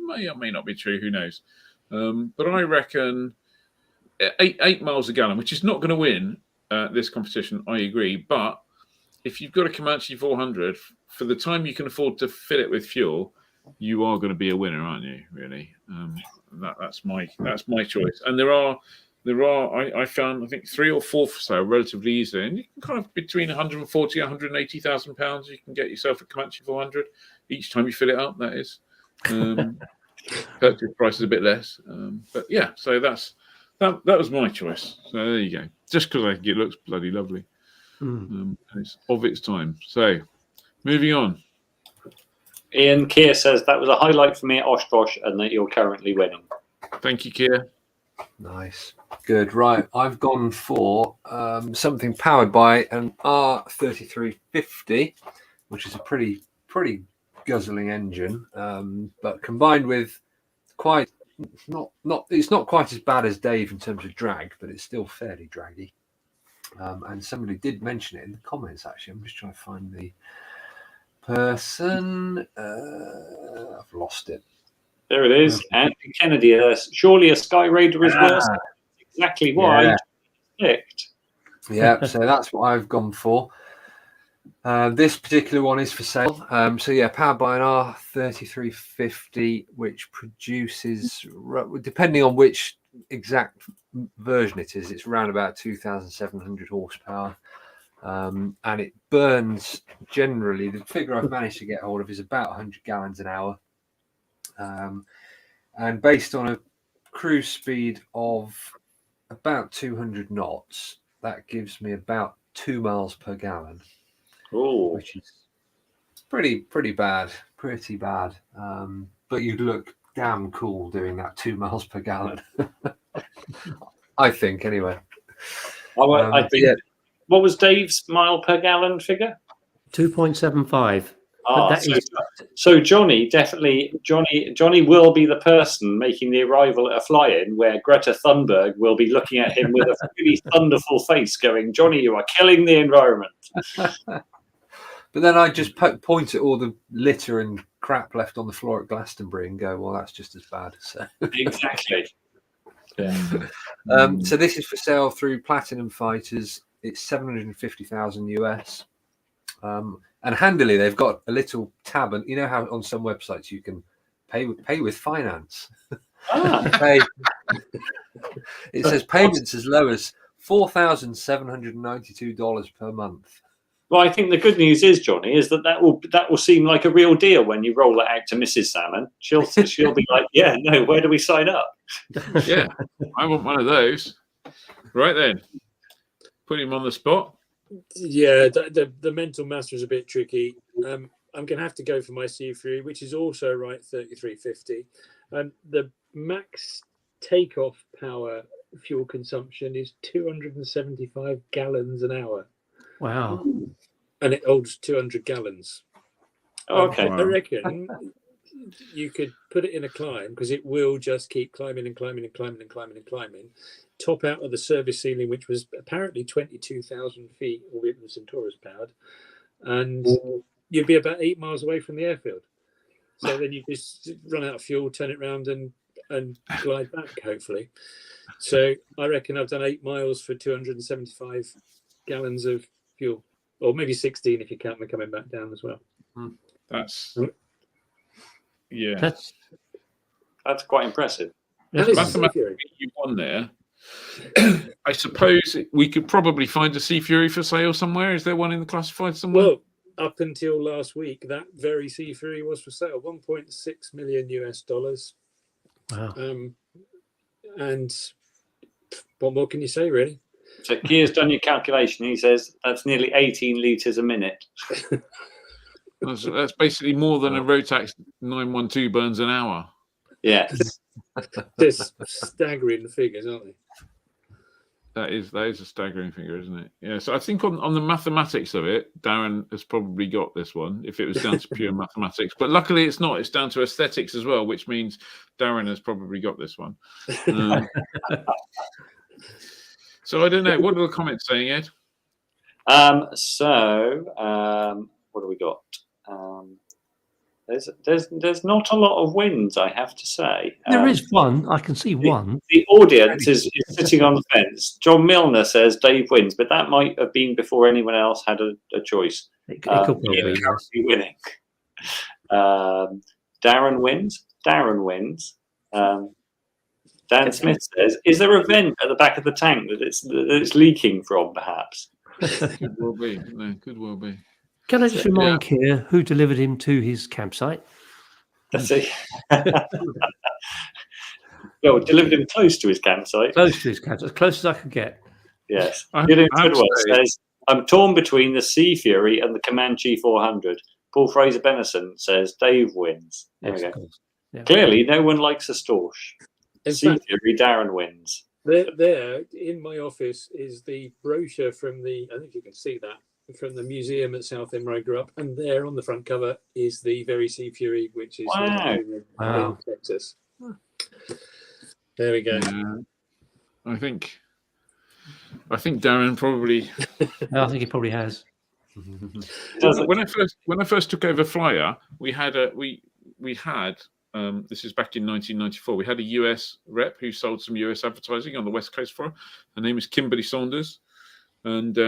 may or may not be true, who knows. But I reckon 8 miles a gallon, which is not going to win this competition, I agree. But if you've got a Comanche 400, for the time you can afford to fill it with fuel, you are going to be a winner, aren't you? Really, that's my choice. And there are I found I think 3 or 4 for sale relatively easily, and you can kind of between 140 and 180,000 pounds, you can get yourself a Comanche 400 each time you fill it up. That is, purchase price is a bit less, but yeah. So that was my choice. So there you go. Just because I think it looks bloody lovely. And it's of its time. So, moving on. Ian Keir says that was a highlight for me at Oshkosh and that you're currently winning. Thank you, Keir. Nice. Good. Right. I've gone for something powered by an R3350, which is a pretty guzzling engine, but combined with quite it's not quite as bad as Dave in terms of drag, but it's still fairly draggy. And somebody did mention it in the comments, actually. I'm just trying to find the person. I've lost it. There it is. Andrew Kennedy. Surely a Sky Raider is worse. Exactly why I picked. Yeah, so that's what I've gone for. This particular one is for sale. So yeah, powered by an R3350, which produces, depending on which exact version it is, it's around about 2,700 horsepower. And it burns generally, the figure I've managed to get hold of is about 100 gallons an hour. And based on a cruise speed of about 200 knots, that gives me about 2 miles per gallon. Oh, which is pretty bad, but you'd look damn cool doing that 2 miles per gallon. I think, anyway. I think. Yeah. What was Dave's mile per gallon figure? 2.75. So Johnny will be the person making the arrival at a fly-in where Greta Thunberg will be looking at him with a really thunderful face going, Johnny, you are killing the environment. But then I just point at all the litter and crap left on the floor at Glastonbury and go, well, that's just as bad. So. Exactly. Yeah. So this is for sale through Platinum Fighters. It's $750,000 US. And handily, they've got a little tab, and you know how on some websites you can pay with finance. It says payments as low as $4,792 per month. Well, I think the good news is, Johnny, is that will seem like a real deal when you roll it out to Mrs. Salmon. She'll be like, yeah, no, where do we sign up? Yeah, I want one of those. Right then. put him on the spot. Yeah, the mental master is a bit tricky. I'm going to have to go for my Sea Fury, which is also right 3350. The max takeoff power fuel consumption is 275 gallons an hour. Wow. And it holds 200 gallons. Okay. I reckon you could put it in a climb because it will just keep climbing and climbing and climbing and climbing and climbing. Top out of the service ceiling, which was apparently 22,000 feet, albeit the Centaurus powered, and you'd be about 8 miles away from the airfield. So then you just run out of fuel, turn it around, and glide back, hopefully. So I reckon I've done 8 miles for 275 gallons of fuel, or maybe 16 if you count me coming back down as well. That's yeah. That's quite impressive. Mathematically, you won there. I suppose we could probably find a Sea Fury for sale somewhere. Is there one in the classified somewhere? Well, up until last week, that very Sea Fury was for sale, $1.6 million US. Wow. And what more can you say, really? So Keir's done your calculation. He says that's nearly 18 litres a minute. That's basically more than a Rotax 912 burns an hour. Yes. Just staggering figures, aren't they? That is a staggering figure, isn't it? Yeah. So I think on the mathematics of it, Darren has probably got this one if it was down to pure mathematics. But luckily it's not. It's down to aesthetics as well, which means Darren has probably got this one. So I don't know. What are the comments saying, Ed? What do we got? There's not a lot of wins, I have to say. There is one. I can see one. The audience is sitting on the fence. John Milner says Dave wins, but that might have been before anyone else had a choice. It could be winning. Darren wins. Darren wins. Dan Smith says, "Is there a vent at the back of the tank that it's leaking from? Perhaps." Could well be. No, could well be. Can I just remind Keir who delivered him to his campsite? Let's see. Well, delivered him close to his campsite. Close to his campsite, as close as I could get. Yes. Gideon Tidwell says, "I'm torn between the Sea Fury and the Comanche 400. Paul Fraser Benison says Dave wins. There we go. Yeah. Clearly, no one likes a Storch. Sea Fury, Darren wins. There, in my office, is the brochure from I think you can see that, from the museum at Southend where I grew up. And there on the front cover is the very Sea Fury, which is in Texas. There we go. I think Darren probably. I think he probably has. When I first took over Flyer, we had this is back in 1994. We had a US rep who sold some US advertising on the West Coast for her. Her name is Kimberly Saunders, and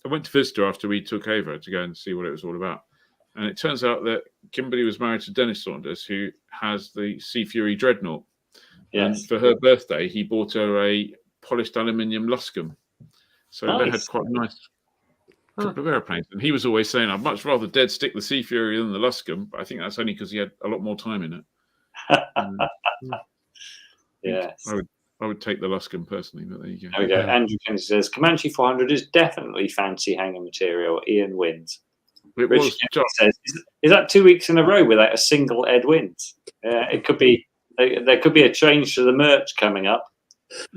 I went to visit her after we took over to go and see what it was all about. And it turns out that Kimberly was married to Dennis Saunders, who has the Sea Fury Dreadnought. Yes. And for her birthday, he bought her a polished aluminium Luscombe. So they had quite a nice couple of airplanes. And he was always saying, I'd much rather dead stick the Sea Fury than the Luscombe. But I think that's only because he had a lot more time in it. Yes. I would take the Luscombe personally, but there you go. There we go. Andrew Kennedy says, Comanche 400 is definitely fancy hangar material. Ian wins. Rich says, is that 2 weeks in a row without a single Ed wins? It could be. There could be a change to the merch coming up.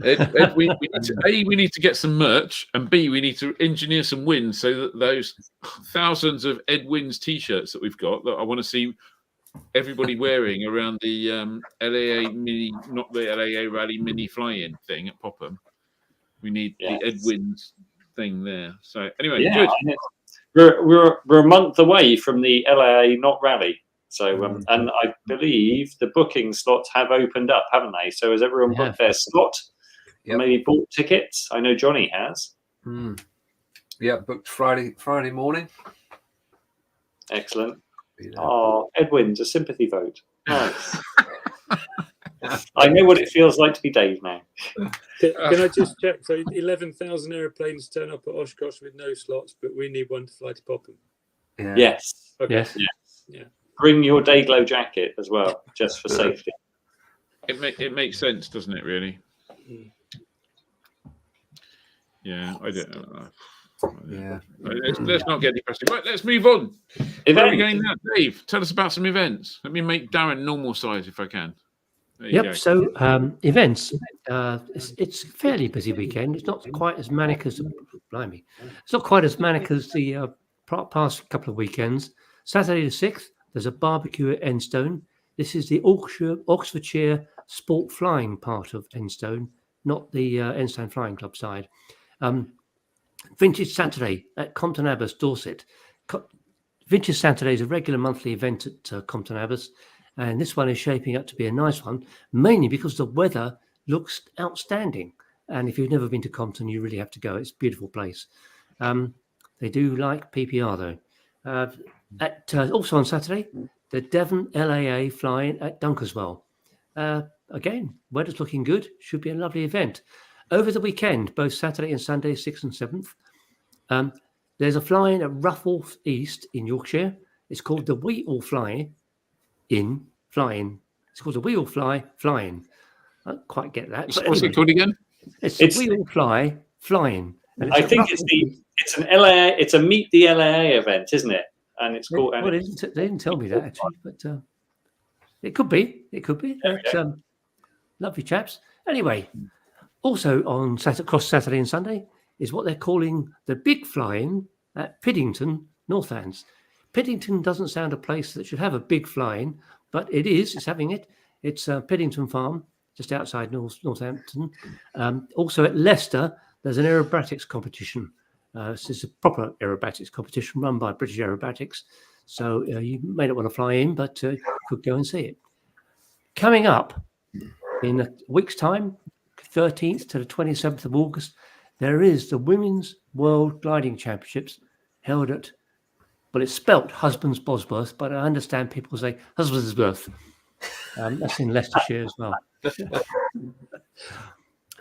Ed, we need to get some merch, and B, we need to engineer some wins so that those thousands of Ed Wins T-shirts that we've got, that I want to see everybody wearing around the LAA mini, not the LAA Rally mini fly-in thing at Popham. We need the Ed Wins thing there. So anyway, good. We're a month away from the LAA not rally. So and I believe the booking slots have opened up, haven't they? So has everyone booked their slot? Yep. Maybe bought tickets? I know Johnny has. Yeah, booked Friday morning. Excellent. Oh, Ed wins a sympathy vote. Nice. I know what it feels like to be Dave now. Can I just check? So 11,000 airplanes turn up at Oshkosh with no slots, but we need one to fly to Popham. Yeah. Yes. Okay. Yes. Yeah. Bring your Dayglow jacket as well, just for safety. It makes sense, doesn't it? Really. Yeah, I don't know. Yeah. Let's not get depressing. Right, let's move on. Where are we going now? Dave, tell us about some events. Let me make Darren normal size if I can. There you go. So events. It's a fairly busy weekend. It's not quite as manic as blimey. It's not quite as manic as the past couple of weekends. Saturday the 6th, there's a barbecue at Enstone. This is the Oxfordshire Sport Flying part of Enstone, not the Enstone Flying Club side. Vintage Saturday at Compton Abbas, Dorset. Vintage Saturday is a regular monthly event at Compton Abbas, and this one is shaping up to be a nice one, mainly because the weather looks outstanding. And if you've never been to Compton, you really have to go. It's a beautiful place. They do like PPR though. Also on Saturday, the Devon LAA flying at Dunkerswell. Again, weather's looking good. Should be a lovely event. Over the weekend, both Saturday and Sunday, 6th and 7th, there's a flying at Ruffle East in Yorkshire. It's called the We All Fly in Flying. It's called the We All Fly Flying. I don't quite get that. What's it called again? It's the We All Fly Flying. I think it's an LAA. It's a Meet the LAA event, isn't it? And it's called. Well, they didn't tell me that actually, but it could be. It could be. Lovely chaps. Anyway, also on across Saturday and Sunday is what they're calling the Big Flying at Piddington, Northants. Piddington doesn't sound a place that should have a big flying, but it is. It's having it. It's Piddington Farm, just outside Northampton. Also at Leicester, there's an aerobratics competition. This is a proper aerobratics competition run by British Aerobratics. So you may not want to fly in, but you could go and see it. Coming up in a week's time, 13th to the 27th of August, there is the Women's World Gliding Championships held at, well, it's spelt Husbands Bosworth, but I understand people say Husbandsworth. That's in Leicestershire as well.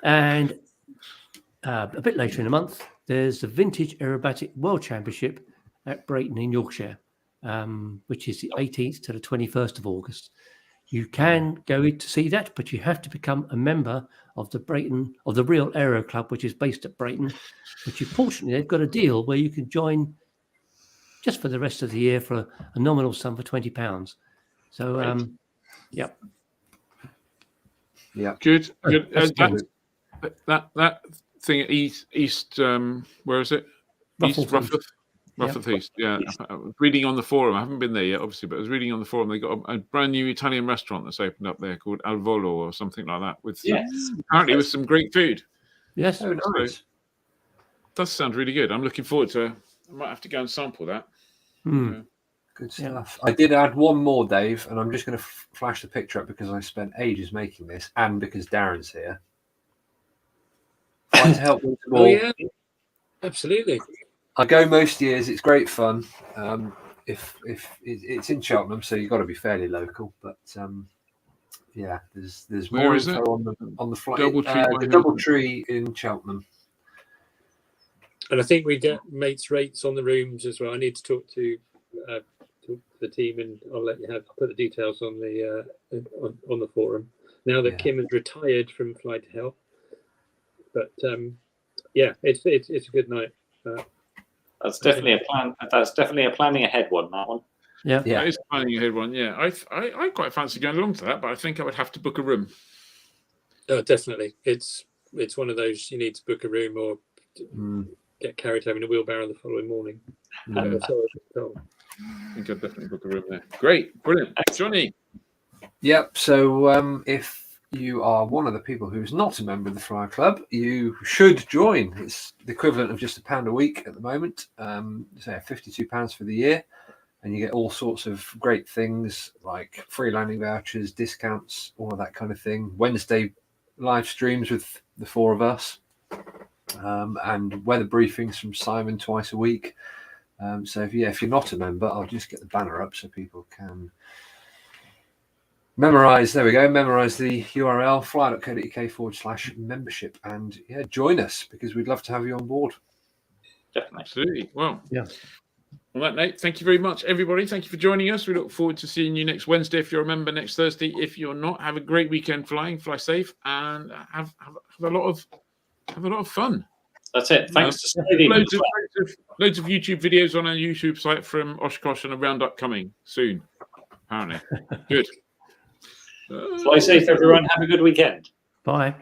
And a bit later in the month, there's the Vintage Aerobatic World Championship at Brayton in Yorkshire, which is the 18th to the 21st of August. You can go in to see that, but you have to become a member of the Real Aero Club, which is based at Brayton. Which fortunately they've got a deal where you can join just for the rest of the year for a nominal sum for £20. So, yeah, good. That thing at East, where is it? East Rufford. Rufford East, yeah. I was reading on the forum. I haven't been there yet, obviously, but I was reading on the forum. They got a brand new Italian restaurant that's opened up there called Al Volo or something like that. With apparently with some great food. Yes, oh, nice. So, does sound really good. I'm looking forward to. I might have to go and sample that. Good stuff. I did add one more, Dave, and I'm just going to flash the picture up because I spent ages making this, and because Darren's here. Trying to help them all. Oh yeah, absolutely. I go most years. It's great fun. If it's in Cheltenham, so you've got to be fairly local. But yeah, there's Where more is info it? on the flight. Doubletree The Doubletree in Cheltenham. And I think we get mates rates on the rooms as well. I need to talk to the team, and I'll put the details on the on the forum. Now that Kim has retired from Fly to Hell, but yeah, it's a good night. That's definitely a plan. That's definitely a planning ahead one. That one. Yeah, that is planning ahead one. Yeah, I quite fancy going along to that, but I think I would have to book a room. Oh, definitely. It's one of those you need to book a room or get carried home in a wheelbarrow the following morning. I think I'd definitely book a room there. Great, brilliant, Johnny. Yep. So if you are one of the people who's not a member of the Flyer Club, you should join. It's the equivalent of just £1 a week at the moment. So £52 for the year, and you get all sorts of great things like free landing vouchers, discounts, all of that kind of thing. Wednesday live streams with the four of us, and weather briefings from Simon twice a week. So if you're not a member, I'll just get the banner up so people can memorize the URL, flyer.co.uk/membership, and join us because we'd love to have you on board. Definitely. Absolutely. Well, yeah. On that note, thank you very much, everybody. Thank you for joining us. We look forward to seeing you next Wednesday if you're a member, next Thursday if you're not. Have a great weekend flying, fly safe, and have a lot of fun. That's it. Thanks to Sliding. Loads of YouTube videos on our YouTube site from Oshkosh and a roundup coming soon, apparently. Good. Fly safe, everyone. Have a good weekend. Bye.